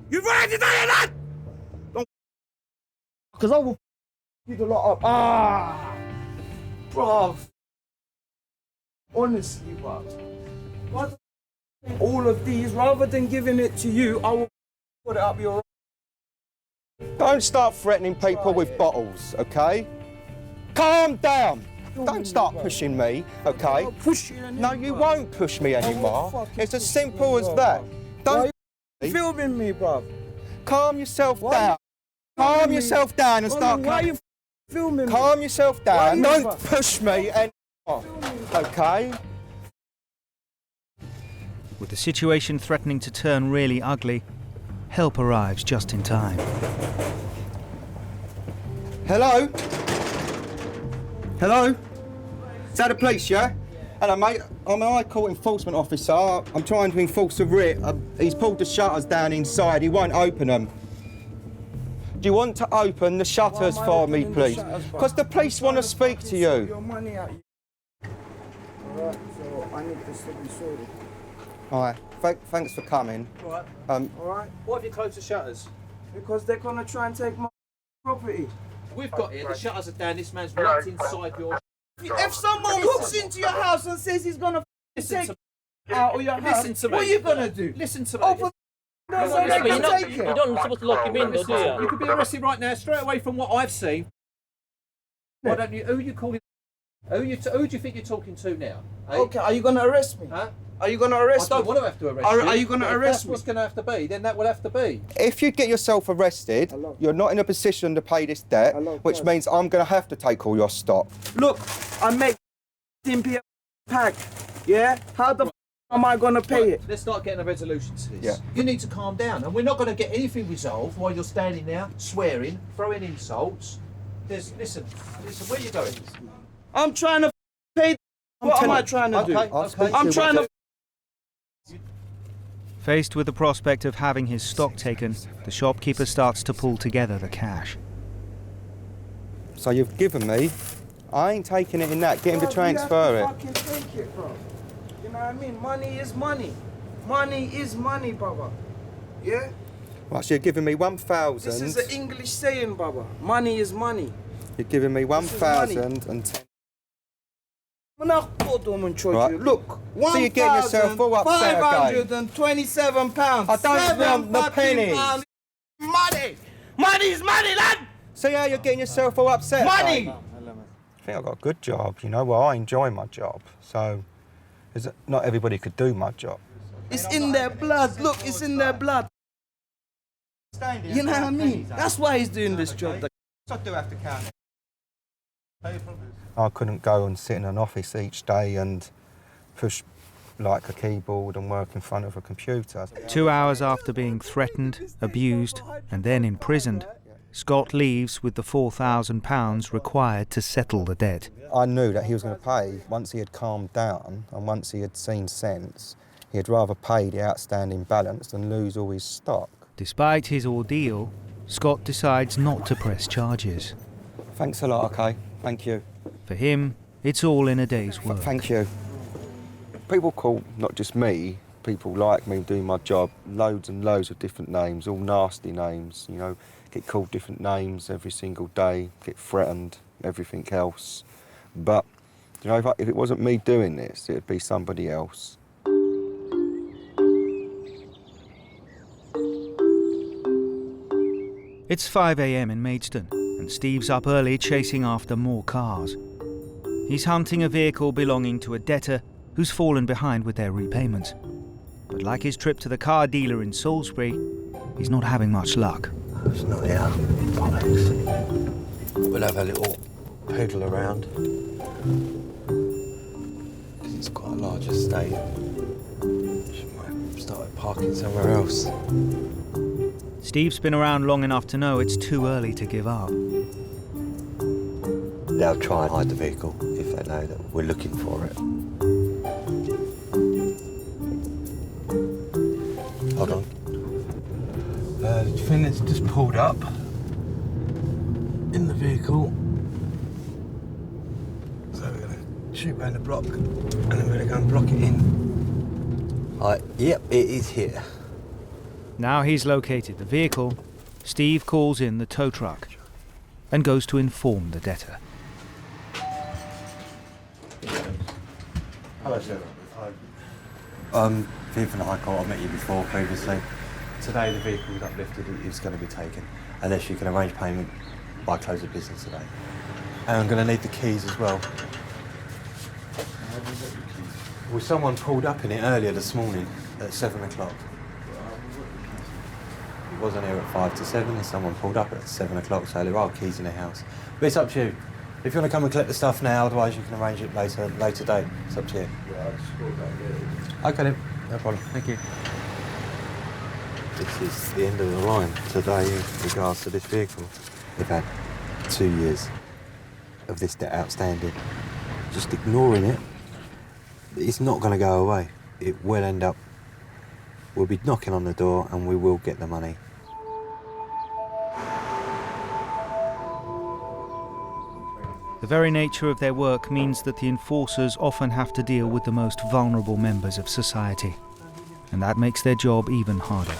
You've already done it, lad! Because I will you the lot up. Bruv. Honestly, bruv. What? All of these, rather than giving it to you, I will put it up your. Don't start threatening people with bottles, okay? Calm down. Don't start pushing me, okay? I'll push you No, you won't push me anymore. It's as simple as that. Don't. Why you filming me, bruv? Calm yourself down. Calm yourself down and start. Why are you filming me? Calm yourself down. Why you Don't push me anymore, okay? With the situation threatening to turn really ugly, help arrives just in time. Hello? Hello? Is that the police, yeah? Hello, mate. I'm an High Court Enforcement Officer. I'm trying to enforce a writ. He's pulled the shutters down inside. He won't open them. Do you want to open the shutters for me, please? Because the police want to speak to you. Your money out. Alright, so I need this to be sorted. All right. Thanks for coming. Alright. Alright. Why have you closed the shutters? Because they're gonna try and take my property. We've got here, the shutters are down, this man's locked inside your... If someone walks into your house and says he's gonna take out of your house, Listen to me. what are you gonna do? Listen to me. Oh, for no, so they can take it. You're not supposed to lock him in, though, do you? You could be arrested right now, straight away from what I've seen. Why don't you... Who are you calling... Who do you think you're talking to now? Eh? Okay, are you gonna arrest me? Huh? Are you gonna arrest me? I don't want to have to arrest you. Are you gonna If arrest that's me? what's going to have to be, then that will have to be. If you get yourself arrested, you're not in a position to pay this debt, which means I'm going to have to take all your stock. Look, I make £10 pack. Yeah? How the am I gonna pay it? Let's start getting a resolution to this. Yeah. You need to calm down, and we're not going to get anything resolved while you're standing there swearing, throwing insults. Listen, where are you going? I'm trying to pay. What am I trying to do? I'm trying to. Faced with the prospect of having his stock taken, the shopkeeper starts to pull together the cash. So you've given me. I ain't taking it in that. Get him to transfer it. Fucking take it, bro. You know what I mean? Money is money. Money is money, brother. Yeah? Right, so you're giving me 1,000. This is an English saying, brother. Money is money. You're giving me is money. 1,010. Right. Look, So you're getting yourself all upset again. £527. I don't want the pennies. Money! Money is money, lad! See how you're getting yourself all upset? Money! mate? I think I've got a good job, you know. Well, I enjoy my job, so not everybody could do my job. It's in their blood. Look, it's in their blood. You know what I mean? That's why he's doing this job. I do have to count it. I couldn't go and sit in an office each day and push like a keyboard and work in front of a computer. 2 hours after being threatened, abused, and then imprisoned, Scott leaves with the £4,000 required to settle the debt. I knew that he was going to pay once he had calmed down and once he had seen sense. He'd rather pay the outstanding balance than lose all his stock. Despite his ordeal, Scott decides not to press charges. Thanks a lot, OK? Thank you. For him, it's all in a day's work. Thank you. People call, not just me, people like me doing my job, loads and loads of different names, all nasty names, you know, get called different names every single day, get threatened, everything else. But, you know, if it wasn't me doing this, it'd be somebody else. It's 5 a.m. in Maidstone, and Steve's up early chasing after more cars. He's hunting a vehicle belonging to a debtor who's fallen behind with their repayments. But like his trip to the car dealer in Salisbury, he's not having much luck. It's not here. Bollocks. We'll have a little poodle around. Because it's quite a large estate. She might have started parking somewhere else. Steve's been around long enough to know it's too early to give up. They'll try and hide the vehicle if they know that we're looking for it. Hold on. The defendant's just pulled up in the vehicle. So we're going to shoot round the block and then we're going to go and block it in. Yep, it is here. Now he's located the vehicle, Steve calls in the tow truck and goes to inform the debtor. Hello, sir. Viv from the High Court, I've met you before previously. Today the vehicle was uplifted, it's going to be taken, unless you can arrange payment by close of business today. And I'm going to need the keys as well. Well, someone pulled up in it earlier this morning at 7 o'clock. It wasn't here at 5 to 7, and someone pulled up at 7 o'clock, so there are keys in the house. But it's up to you. If you want to come and collect the stuff now, otherwise you can arrange it later date. It's up to you. OK then, no problem. Thank you. This is the end of the line today in regards to this vehicle. They've had 2 years of this debt outstanding. Just ignoring it, it's not going to go away. It will end up, we'll be knocking on the door and we will get the money. The very nature of their work means that the enforcers often have to deal with the most vulnerable members of society, and that makes their job even harder.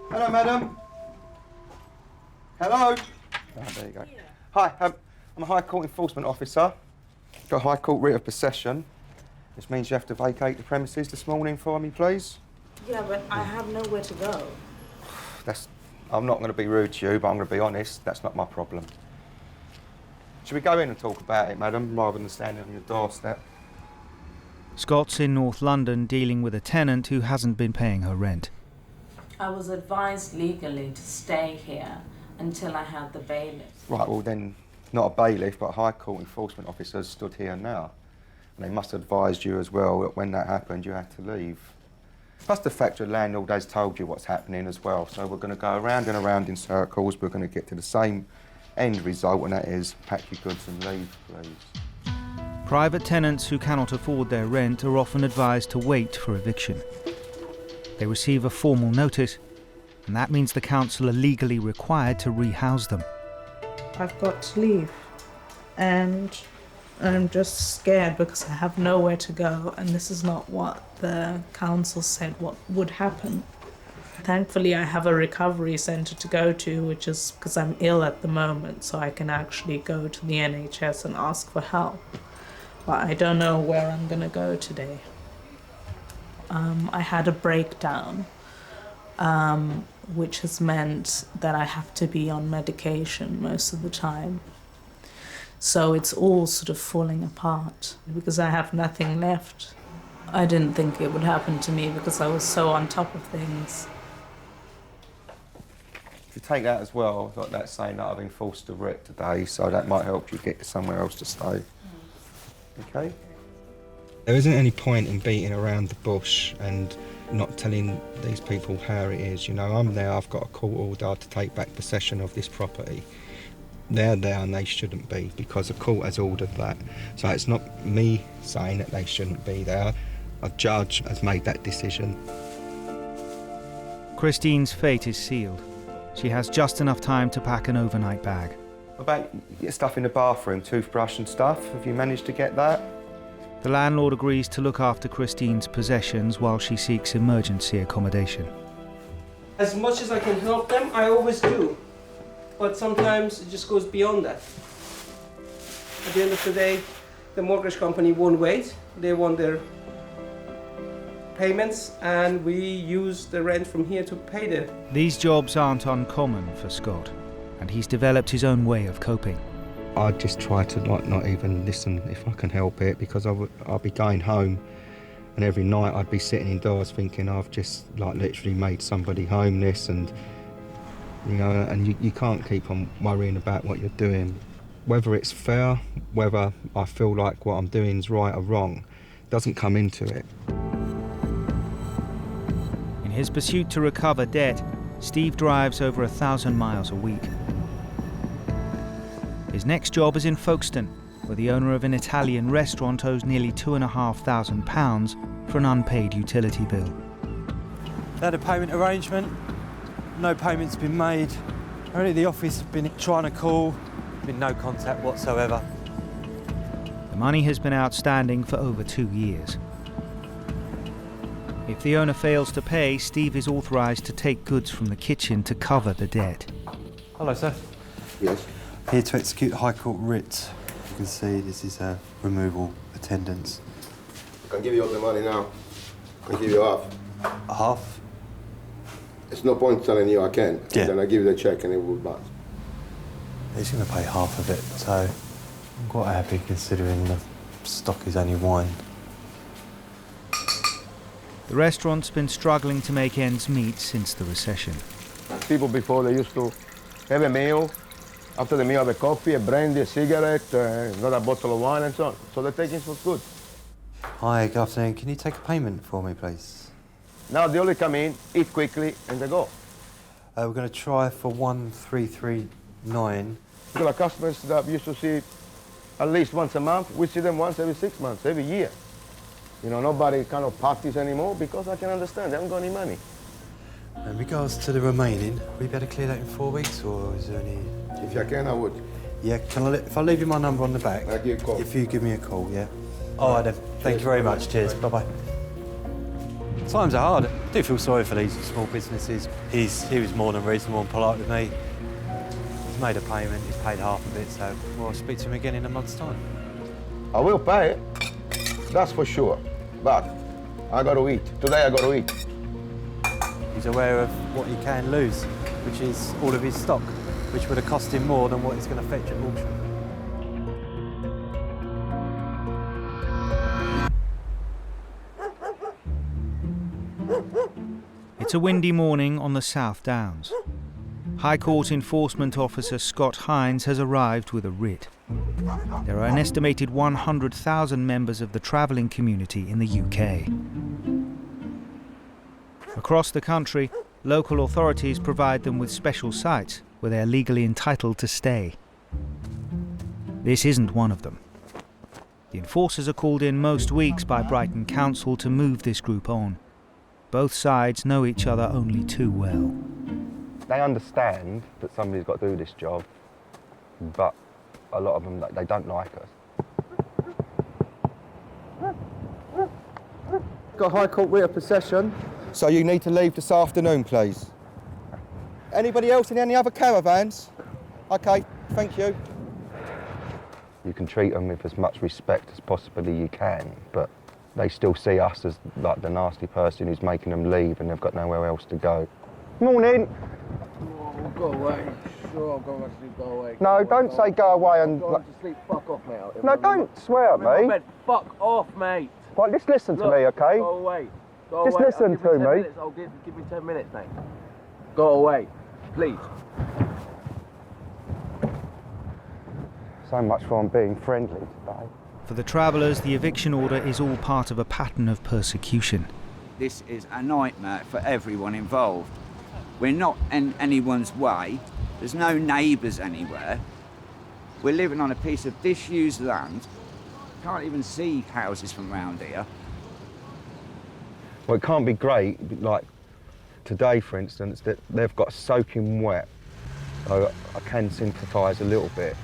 Hello, madam. Hello. Oh, there you go. Hi, I'm a High Court enforcement officer. Got a High Court writ of possession. This means you have to vacate the premises this morning for me, please. Yeah, but I have nowhere to go. I'm not going to be rude to you, but I'm going to be honest, that's not my problem. Should we go in and talk about it, madam, rather than standing on your doorstep? Scott's in North London dealing with a tenant who hasn't been paying her rent. I was advised legally to stay here until I had the bailiff. Right, well then, not a bailiff, but a High Court enforcement officer stood here now. And they must have advised you as well that when that happened, you had to leave. Plus the fact your landlord has told you what's happening as well. So we're going to go around and around in circles. We're going to get to the same end result, and that is pack your goods and leave, please. Private tenants who cannot afford their rent are often advised to wait for eviction. They receive a formal notice, and that means the council are legally required to rehouse them. I've got to leave, and I'm just scared because I have nowhere to go, and this is not what the council said what would happen. Thankfully, I have a recovery centre to go to, which is because I'm ill at the moment, so I can actually go to the NHS and ask for help. But I don't know where I'm going to go today. I had a breakdown, which has meant that I have to be on medication most of the time. So it's all sort of falling apart because I have nothing left. I didn't think it would happen to me because I was so on top of things. If you take that as well, like that saying that I've been forced to wreck today, so that might help you get somewhere else to stay. Okay? There isn't any point in beating around the bush and not telling these people how it is. You know, I've got a court order to take back possession of this property. They're there and they shouldn't be because the court has ordered that. So it's not me saying that they shouldn't be there. A judge has made that decision. Christine's fate is sealed. She has just enough time to pack an overnight bag. What about your stuff in the bathroom, toothbrush and stuff? Have you managed to get that? The landlord agrees to look after Christine's possessions while she seeks emergency accommodation. As much as I can help them, I always do. But sometimes it just goes beyond that. At the end of the day, the mortgage company won't wait. They want their payments, and we use the rent from here to pay them. These jobs aren't uncommon for Scott, and he's developed his own way of coping. I just try to not even listen if I can help it, because I'll be going home and every night I'd be sitting indoors thinking I've just literally made somebody homeless, and you can't keep on worrying about what you're doing. Whether it's fair, whether I feel like what I'm doing is right or wrong, doesn't come into it. In his pursuit to recover debt, Steve drives over 1,000 miles a week. His next job is in Folkestone, where the owner of an Italian restaurant owes nearly £2,500 for an unpaid utility bill. Had a payment arrangement, no payment's been made. Only the office have been trying to call, been no contact whatsoever. The money has been outstanding for over 2 years. If the owner fails to pay, Steve is authorised to take goods from the kitchen to cover the debt. Hello, sir. Yes. Here to execute High Court writ. You can see this is a removal attendance. I can give you all the money now. I can give you half. Half? It's no point telling you I can. Yeah. Then I give you the check and it will bounce. He's going to pay half of it, so I'm quite happy considering the stock is only wine. The restaurant's been struggling to make ends meet since the recession. People before, they used to have a meal. After the meal, have a coffee, a brandy, a cigarette, another bottle of wine and so on. So they're taking for good. Hi, good afternoon. Can you take a payment for me, please? Now they only come in, eat quickly, and they go. We're going to try for 1339. Because our customers that used to see at least once a month, we see them once every 6 months, every year. You know, nobody kind of parties anymore because I can understand, they haven't got any money. In regards to the remaining, will you be able to clear that in 4 weeks, or is there any... If I can, I would. Yeah, if I leave you my number on the back, I'll give you a call. If you give me a call, yeah. All right then, thank you very much, cheers, bye-bye. Times are hard. I do feel sorry for these small businesses. He was more than reasonable and polite with me. He's made a payment, he's paid half of it, so I'll speak to him again in a month's time. I will pay it, that's for sure. But I got to eat. Today I got to eat. He's aware of what he can lose, which is all of his stock, which would have cost him more than what it's going to fetch at auction. It's a windy morning on the South Downs. High Court Enforcement Officer Scott Hines has arrived with a writ. There are an estimated 100,000 members of the travelling community in the UK. Across the country, local authorities provide them with special sites where they are legally entitled to stay. This isn't one of them. The enforcers are called in most weeks by Brighton Council to move this group on. Both sides know each other only too well. They understand that somebody's got to do this job, but a lot of them, they don't like us. Got High Court writ of possession, so you need to leave this afternoon, please. Anybody else in any other caravans? Okay, thank you. You can treat them with as much respect as possibly you can, but they still see us as like the nasty person who's making them leave and they've got nowhere else to go. Morning. Go away. Sure, I'll go back to sleep. Go away. No, don't say go away and... Go to sleep. Fuck off, mate. No, don't swear at I'm in me. my bed. Fuck off, mate. Right, just listen to me, okay? Go away. Go Just away. listen to me. Minutes. I'll give me 10 minutes, mate. Go away, please. So much for being friendly today. For the travellers, the eviction order is all part of a pattern of persecution. This is a nightmare for everyone involved. We're not in anyone's way. There's no neighbours anywhere. We're living on a piece of disused land. Can't even see houses from round here. Well, it can't be great, like today, for instance, that they've got soaking wet. So I can sympathise a little bit.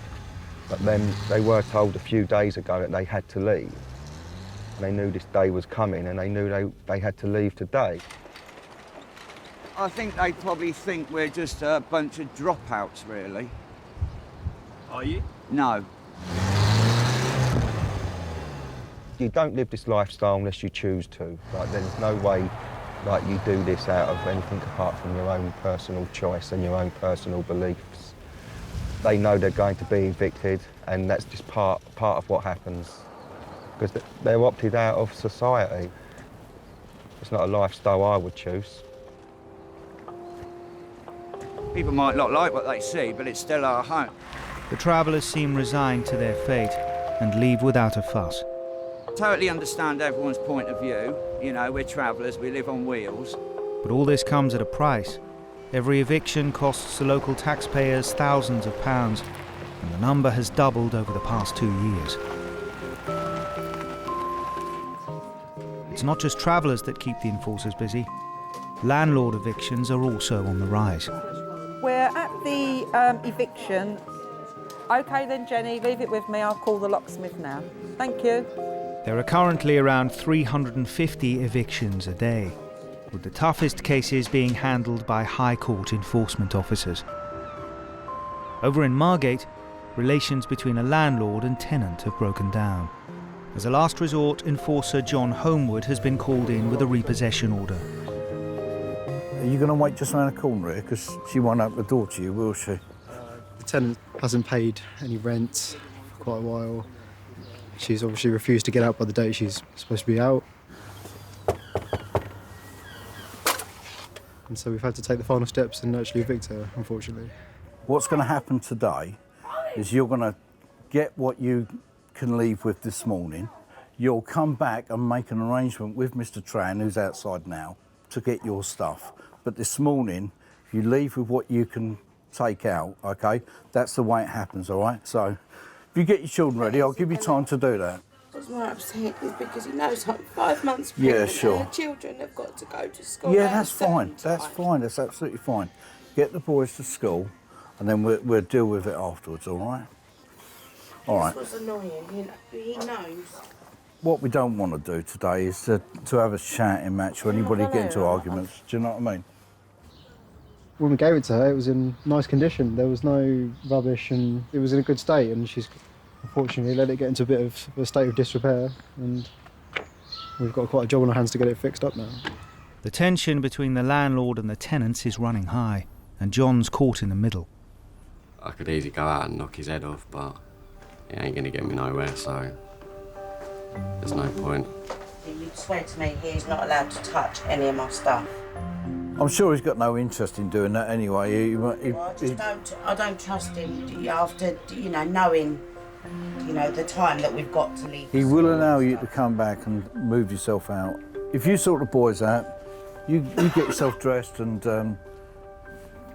But then they were told a few days ago that they had to leave. And they knew this day was coming and they knew they had to leave today. I think they probably think we're just a bunch of dropouts, really. Are you? No. You don't live this lifestyle unless you choose to. Like, there's no way like you do this out of anything apart from your own personal choice and your own personal beliefs. They know they're going to be evicted, and that's just part of what happens. Because they're opted out of society. It's not a lifestyle I would choose. People might not like what they see, but it's still our home. The travellers seem resigned to their fate and leave without a fuss. Totally understand everyone's point of view. You know, we're travellers, we live on wheels. But all this comes at a price. Every eviction costs the local taxpayers thousands of pounds, and the number has doubled over the past 2 years. It's not just travellers that keep the enforcers busy. Landlord evictions are also on the rise. We're at the eviction. OK then, Jenny, leave it with me. I'll call the locksmith now. Thank you. There are currently around 350 evictions a day, with the toughest cases being handled by High Court enforcement officers. Over in Margate, relations between a landlord and tenant have broken down. As a last resort, enforcer John Homewood has been called in with a repossession order. Are you going to wait just around the corner here? Because she won't open the door to you, will she? The tenant hasn't paid any rent for quite a while. She's obviously refused to get out by the date she's supposed to be out. And so we've had to take the final steps and actually evict her, unfortunately. What's going to happen today is you're going to get what you can leave with this morning. You'll come back and make an arrangement with Mr. Tran, who's outside now, to get your stuff. But this morning, if you leave with what you can take out, OK, that's the way it happens, all right? So if you get your children ready, I'll give you time to do that. What's more upset is because he knows I'm 5 months pregnant. Yeah, sure. And the children have got to go to school. Yeah, that's fine. That's fine. That's absolutely fine. Get the boys to school, and then we'll deal with it afterwards, all right? All right. That's what's annoying. He knows. What we don't want to do today is to have a shouting match or anybody get into arguments. Do you know what I mean? When we gave it to her, it was in nice condition. There was no rubbish and it was in a good state, and she's unfortunately let it get into a bit of a state of disrepair, and we've got quite a job on our hands to get it fixed up now. The tension between the landlord and the tenants is running high, and John's caught in the middle. I could easily go out and knock his head off, but it ain't going to get me nowhere, so there's no point. You swear to me he's not allowed to touch any of my stuff. I'm sure he's got no interest in doing that anyway. I don't trust him after, knowing, the time that we've got to leave. He will allow you to come back and move yourself out. If you sort the boys out, you get yourself dressed and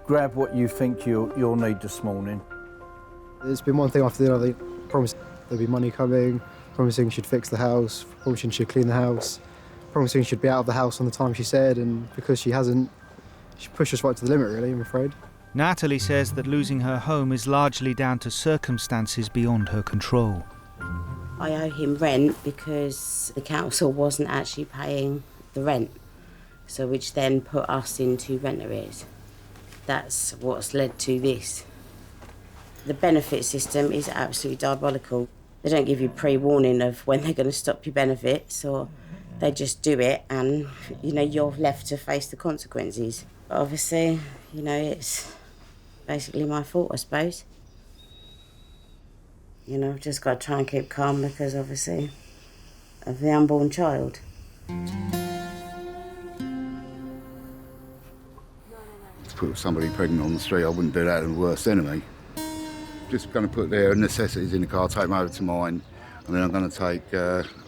grab what you think you'll need this morning. It's been one thing after the other. Promised there'd be money coming, promising she'd fix the house, promising she'd clean the house, promising she'd be out of the house on the time she said, and because she hasn't, she pushed us right to the limit, really, I'm afraid. Natalie says that losing her home is largely down to circumstances beyond her control. I owe him rent because the council wasn't actually paying the rent, so which then put us into rent arrears. That's what's led to this. The benefit system is absolutely diabolical. They don't give you pre-warning of when they're going to stop your benefits, or they just do it and, you're left to face the consequences. But obviously, it's basically my fault, I suppose. You know, just got to try and keep calm because obviously of the unborn child. To put somebody pregnant on the street, I wouldn't do that to the worst enemy. Just going to put their necessities in the car, take them over to mine, and then I'm going to take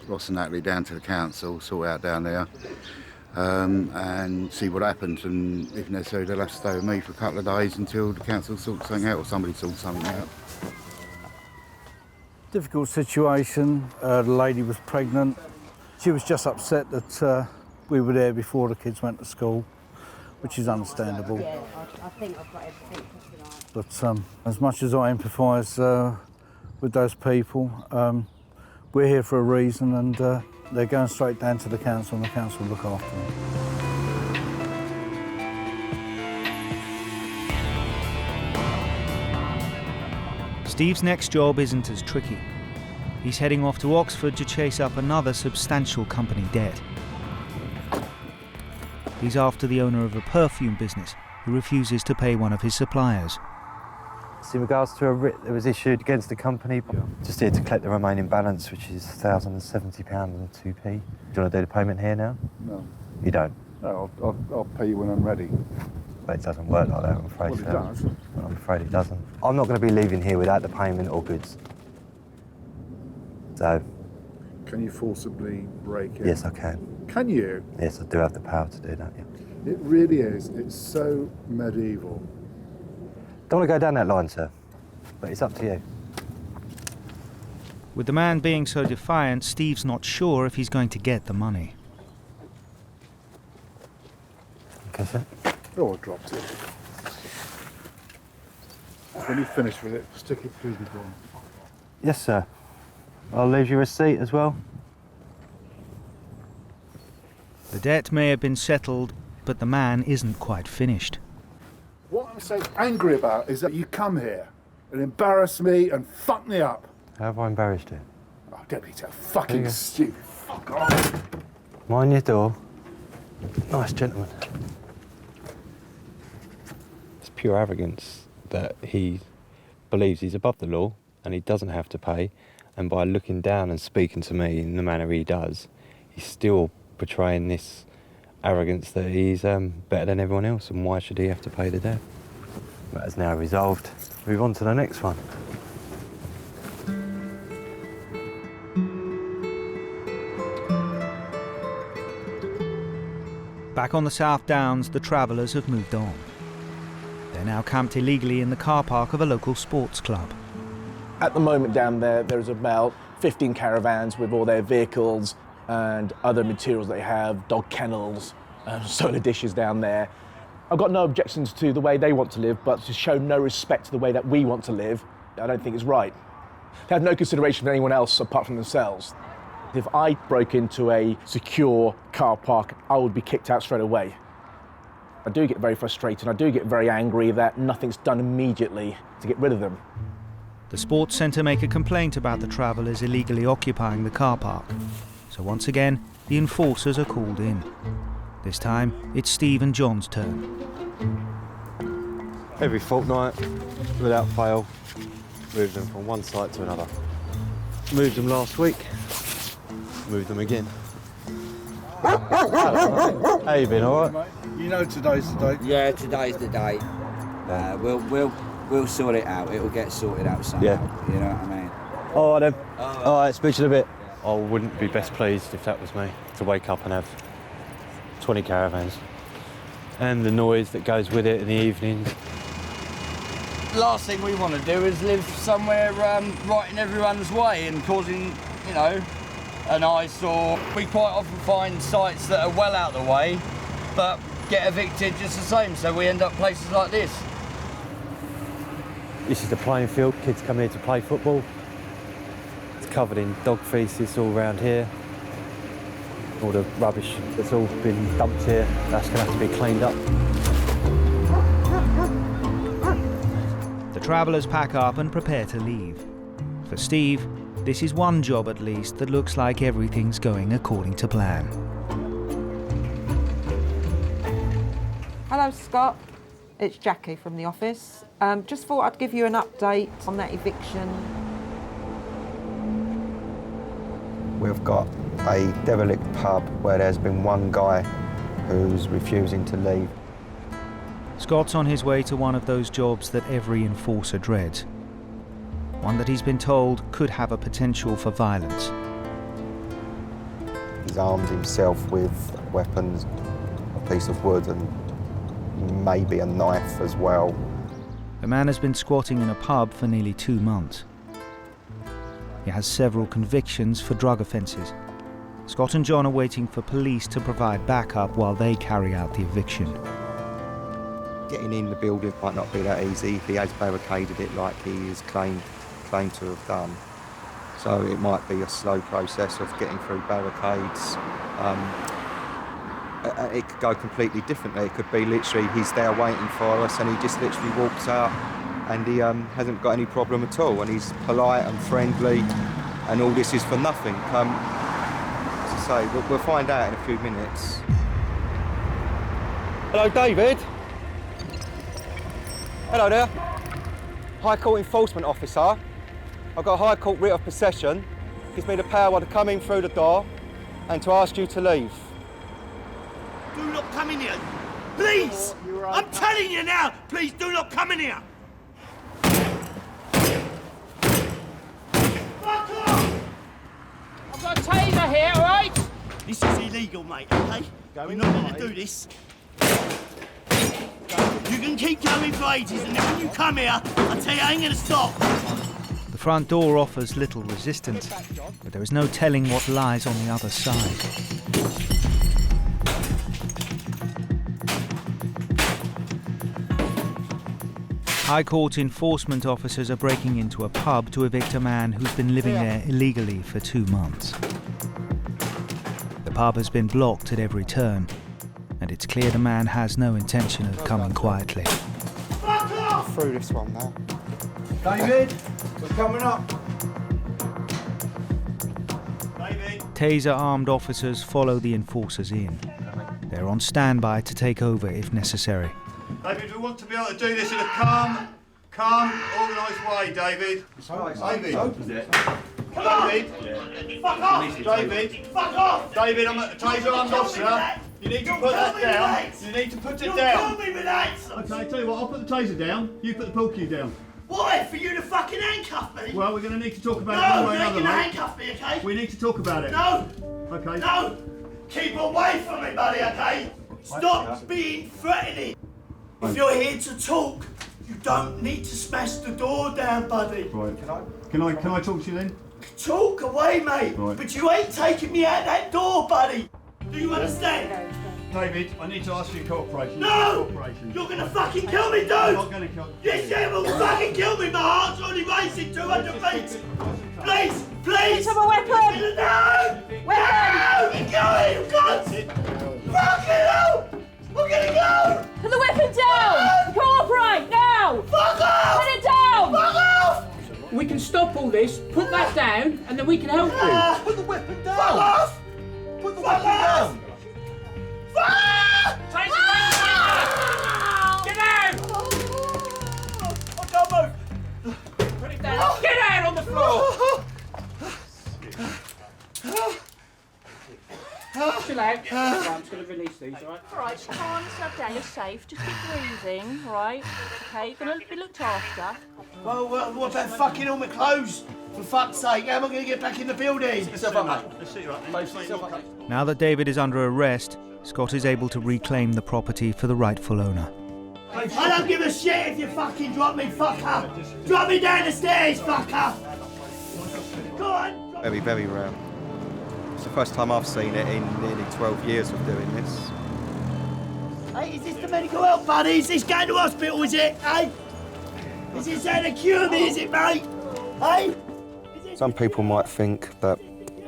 Ross and Natalie down to the council, sort out down there, and see what happens. And if necessary, they'll have to stay with me for a couple of days until the council sorts something out or somebody sorts something out. Difficult situation. The lady was pregnant. She was just upset that we were there before the kids went to school, which is understandable. Yeah, I think I've got everything. But as much as I empathise with those people, we're here for a reason, and they're going straight down to the council, and the council will look after them. Steve's next job isn't as tricky. He's heading off to Oxford to chase up another substantial company debt. He's after the owner of a perfume business who refuses to pay one of his suppliers. In regards to a writ that was issued against the company, just here to collect the remaining balance, which is £1,070 and 2p. Do you want to do the payment here now? No. You don't? No, I'll pay you when I'm ready. But it doesn't work like that, I'm afraid. Well, it does. Well, I'm afraid it doesn't. I'm not going to be leaving here without the payment or goods. So... Can you forcibly break it? Yes, I can. Can you? Yes, I do have the power to do that, yeah. It really is. It's so medieval. Don't want to go down that line, sir, but it's up to you. With the man being so defiant, Steve's not sure if he's going to get the money. Okay, sir. Oh, I dropped it. When you finish with it, stick it through the door. Yes, sir. I'll leave you a receipt as well. The debt may have been settled, but the man isn't quite finished. What I'm so angry about is that you come here and embarrass me and fuck me up. How have I embarrassed you? Oh, don't be so fucking stupid. Fuck off. Mind your door. Nice gentleman. It's pure arrogance that he believes he's above the law and he doesn't have to pay, and by looking down and speaking to me in the manner he does, he's still portraying this arrogance that he's better than everyone else, and why should he have to pay the debt? That is now resolved. Move on to the next one. Back on the South Downs, the travellers have moved on. They're now camped illegally in the car park of a local sports club. At the moment down there, there's about 15 caravans with all their vehicles and other materials they have, dog kennels, solar dishes down there. I've got no objections to the way they want to live, but to show no respect to the way that we want to live, I don't think is right. They have no consideration for anyone else apart from themselves. If I broke into a secure car park, I would be kicked out straight away. I do get very frustrated, I do get very angry that nothing's done immediately to get rid of them. The sports centre make a complaint about the travellers illegally occupying the car park. So once again, the enforcers are called in. This time, it's Steve and John's turn. Every fortnight, without fail, move them from one site to another. Moved them last week, moved them again. How you been, all right? You know today's the day? Yeah, today's the day. We'll sort it out. It'll get sorted out somehow. Yeah. You know what I mean? All right then. All right, speak to you in a bit. I wouldn't be best pleased if that was me, to wake up and have 20 caravans. And the noise that goes with it in the evenings. Last thing we want to do is live somewhere right in everyone's way and causing, you know, an eyesore. We quite often find sites that are well out of the way, but get evicted just the same, so we end up places like this. This is the playing field. Kids come here to play football. It's covered in dog feces all around here. All the rubbish that's all been dumped here, that's going to have to be cleaned up. The travellers pack up and prepare to leave. For Steve, this is one job at least that looks like everything's going according to plan. Hello, Scott. It's Jackie from the office. Just thought I'd give you an update on that eviction. We've got a derelict pub where there's been one guy who's refusing to leave. Scott's on his way to one of those jobs that every enforcer dreads. One that he's been told could have a potential for violence. He's armed himself with weapons, a piece of wood and maybe a knife as well. The man has been squatting in a pub for nearly 2 months. He has several convictions for drug offences. Scott and John are waiting for police to provide backup while they carry out the eviction. Getting in the building might not be that easy if he has barricaded it like he is claimed to have done. So it might be a slow process of getting through barricades. It could go completely differently. It could be literally he's there waiting for us and he just literally walks out and he hasn't got any problem at all and he's polite and friendly and all this is for nothing. As I say, we'll find out in a few minutes. Hello, David. Hello there. High Court Enforcement Officer. I've got a High Court writ of possession. Gives me the power to come in through the door and to ask you to leave. Do not come in here. Please! I'm telling you now, please do not come in here. Fuck off! I've got a taser here, all right? This is illegal, mate, okay? You're not going to do this. You can keep going for ages, and then when you come here, I tell you, I ain't going to stop. The front door offers little resistance, but there is no telling what lies on the other side. High Court enforcement officers are breaking into a pub to evict a man who's been living there illegally for 2 months. The pub has been blocked at every turn, and it's clear the man has no intention of coming quietly. Fuck off! Through this one now. David, we're coming up. David. Taser-armed officers follow the enforcers in. They're on standby to take over if necessary. David, we want to be able to do this in a calm, organised way, David. David. Opposite. Come on! David. Fuck off! David. Fuck off! David, I'm a taser-armed officer. You need to put that down. You need to put it down. Kill me with that. Okay, I tell you what, I'll put the taser down. You put the pool cue down. Why? For you to fucking handcuff me? Well, we're going to need to talk about it one way or another, No, you're mate. going to handcuff me, okay? We need to talk about it. No! Okay. No! Keep away from me, buddy, okay? Stop being threatening. If you're here to talk, you don't need to smash the door down, buddy. Right. Can I talk to you then? Talk away, mate. Right. But you ain't taking me out that door, buddy. Do you understand? David, I need to ask you cooperation. No! Cooperation. You're gonna fucking kill me, dude! I'm not gonna kill you. Yes, you will fucking kill me. My heart's already racing 200 feet. Please, please. Have a weapon. No! No! You're going. You can't. Fucking hell! We're gonna go. Put the weapon down. Cooperate now. Fuck off! Put it down. Fuck off! We can stop all this. Put that down, and then we can help you. Put the weapon down. Fuck off! Put the weapon down. Fuck! Take it. Get out. Don't move. Put it down. Get out on the floor. Chill out. Right, I'm just going to release these, all right? All right, calm yourself down. You're safe. Just keep breathing, all right? Okay, you're going to be looked after. Well, what about fucking all my clothes? For fuck's sake, how am I going to get back in the building? Sit yourself up, mate. Let's see, right? Now that David is under arrest, Scott is able to reclaim the property for the rightful owner. I don't give a shit if you fucking drop me, fucker. Drop me down the stairs, fucker. Go on. Very, very rare. It's the first time I've seen it in nearly 12 years of doing this. Hey, is this the medical help, buddy? Is this going to hospital, is it? Hey? Is this how to cure me, is it, mate? Hey? Some people might think that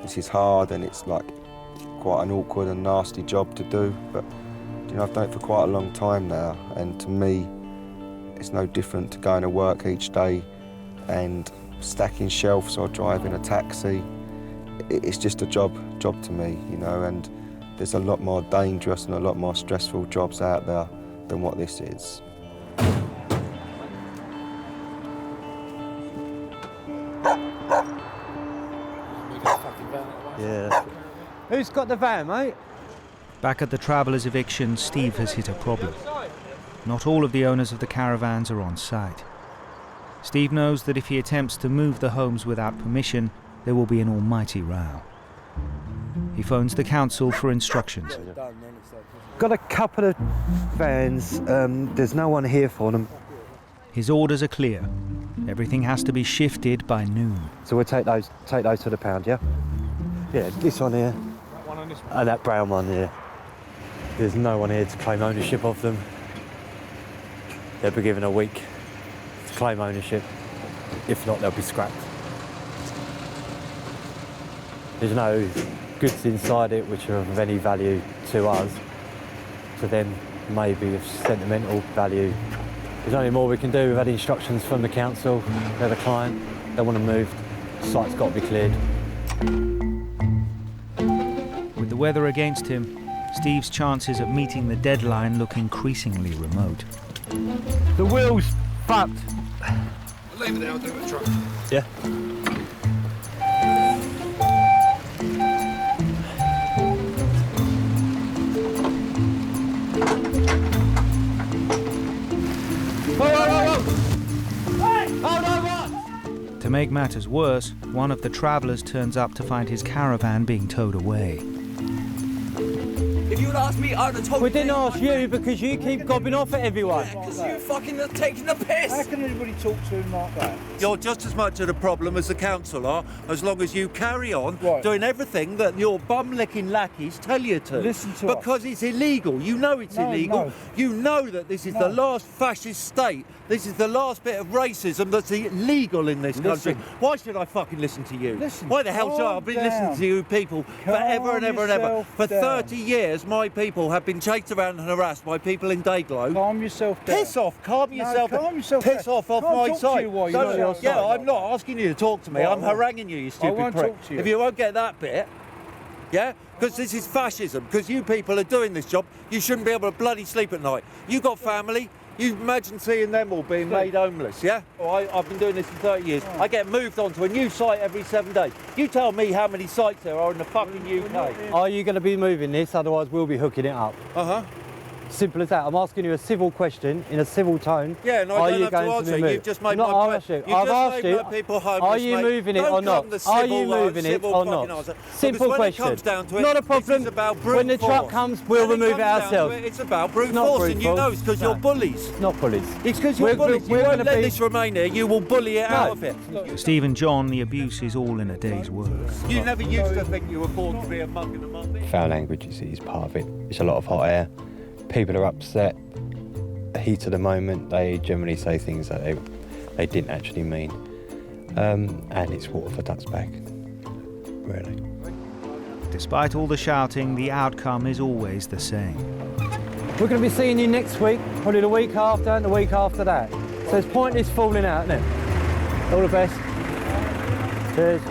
this is hard and it's like quite an awkward and nasty job to do, but you know, I've done it for quite a long time now, and to me, it's no different to going to work each day and stacking shelves or driving a taxi. It's just a job to me, you know, and there's a lot more dangerous and a lot more stressful jobs out there than what this is. Who's got the van, mate? Back at the Travellers' eviction, Steve has hit a problem. Not all of the owners of the caravans are on site. Steve knows that if he attempts to move the homes without permission, there will be an almighty row. He phones the council for instructions. Got a couple of vans. There's no one here for them. His orders are clear. Everything has to be shifted by noon. So we'll take those to the pound, yeah? Yeah, this one here. And that brown one here. There's no one here to claim ownership of them. They'll be given a week to claim ownership. If not, they'll be scrapped. There's no goods inside it which are of any value to us. To them, maybe of sentimental value. There's only more we can do. We've had instructions from the council. They're the client. They want to move. The site's got to be cleared. With the weather against him, Steve's chances of meeting the deadline look increasingly remote. The wheel's fucked. I'll leave it there, I'll do it with the truck. Yeah. To make matters worse, one of the travellers turns up to find his caravan being towed away. If you would ask me, I would have told you. We didn't ask you because you keep gobbing off at everyone. Because you fucking are taking the piss. How can anybody talk to him like that? You're just as much of the problem as the council are, as long as you carry on doing everything that your bum-licking lackeys tell you to. Listen to because it's illegal. You know it's illegal. No. You know that this is the last fascist state. This is the last bit of racism that's illegal in this country. Why should I fucking listen to you? Why the hell should I? I've been listening to you people forever and ever and ever. For 30 years, my people have been chased around and harassed by people in Dayglow. Calm yourself down. Piss off. Calm yourself down. Calm yourself Piss off my side. Yeah, I'm not asking you to talk to me. I'm haranguing you, you stupid won't prick. talk to you. If you won't get that bit, yeah? Because this is fascism. Because you people are doing this job. You shouldn't be able to bloody sleep at night. You got family. You imagine seeing them all being made homeless, yeah? I've been doing this for 30 years. I get moved onto a new site every 7 days. You tell me how many sites there are in the fucking UK. Are you going to be moving this? Otherwise, we'll be hooking it up. Uh-huh. Simple as that. I'm asking you a civil question in a civil tone. Yeah, no, I don't have to answer it. You've just made my point. I've asked you. Are you moving it or not? Are you moving it or not? Simple question. Not a problem. When the truck comes, we'll remove it ourselves. It's about brute force, and you know it's because you're bullies. Not bullies. It's because you're bullies. You won't let this remain here. You will bully it out of it. Steve and John, the abuse is all in a day's work. You never used to think you were born to be a mug and a muppet. Foul language is part of it. It's a lot of hot air. People are upset, the heat of the moment, they generally say things that they didn't actually mean. And it's water for ducks back, really. Despite all the shouting, the outcome is always the same. We're going to be seeing you next week, probably the week after and the week after that. So it's pointless falling out, isn't it? All the best. Cheers.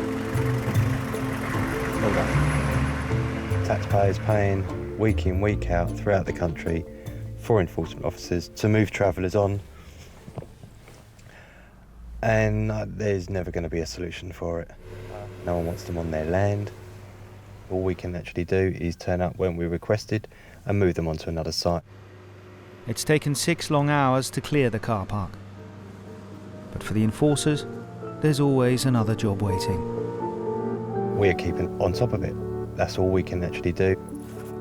Well done. Taxpayers paying week in, week out throughout the country for enforcement officers to move travellers on, and there's never going to be a solution for it. No one wants them on their land. All we can actually do is turn up when we're requested and move them onto another site. It's taken 6 long hours to clear the car park. But for the enforcers, there's always another job waiting. We're keeping on top of it. That's all we can actually do.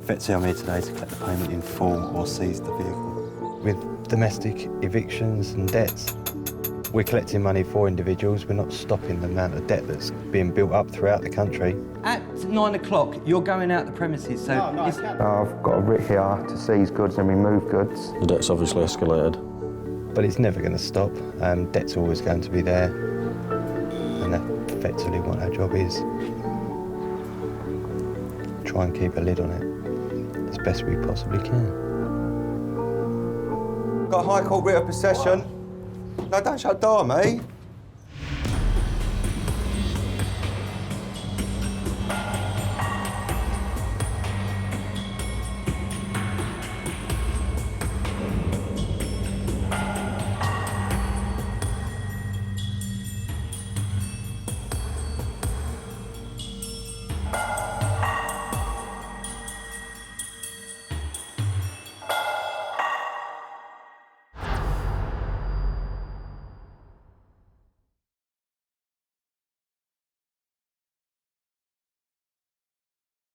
Effectively, I'm here today to collect the payment in full or seize the vehicle. With domestic evictions and debts, we're collecting money for individuals. We're not stopping the amount of debt that's being built up throughout the country. At 9 o'clock, you're going out the premises, so... I've got a writ here to seize goods and remove goods. The debt's obviously escalated. But it's never going to stop. Debt's always going to be there. And that's effectively what our job is. Try and keep a lid on it as best we possibly can. Got a High Court writ of possession. No, don't shut the door, mate.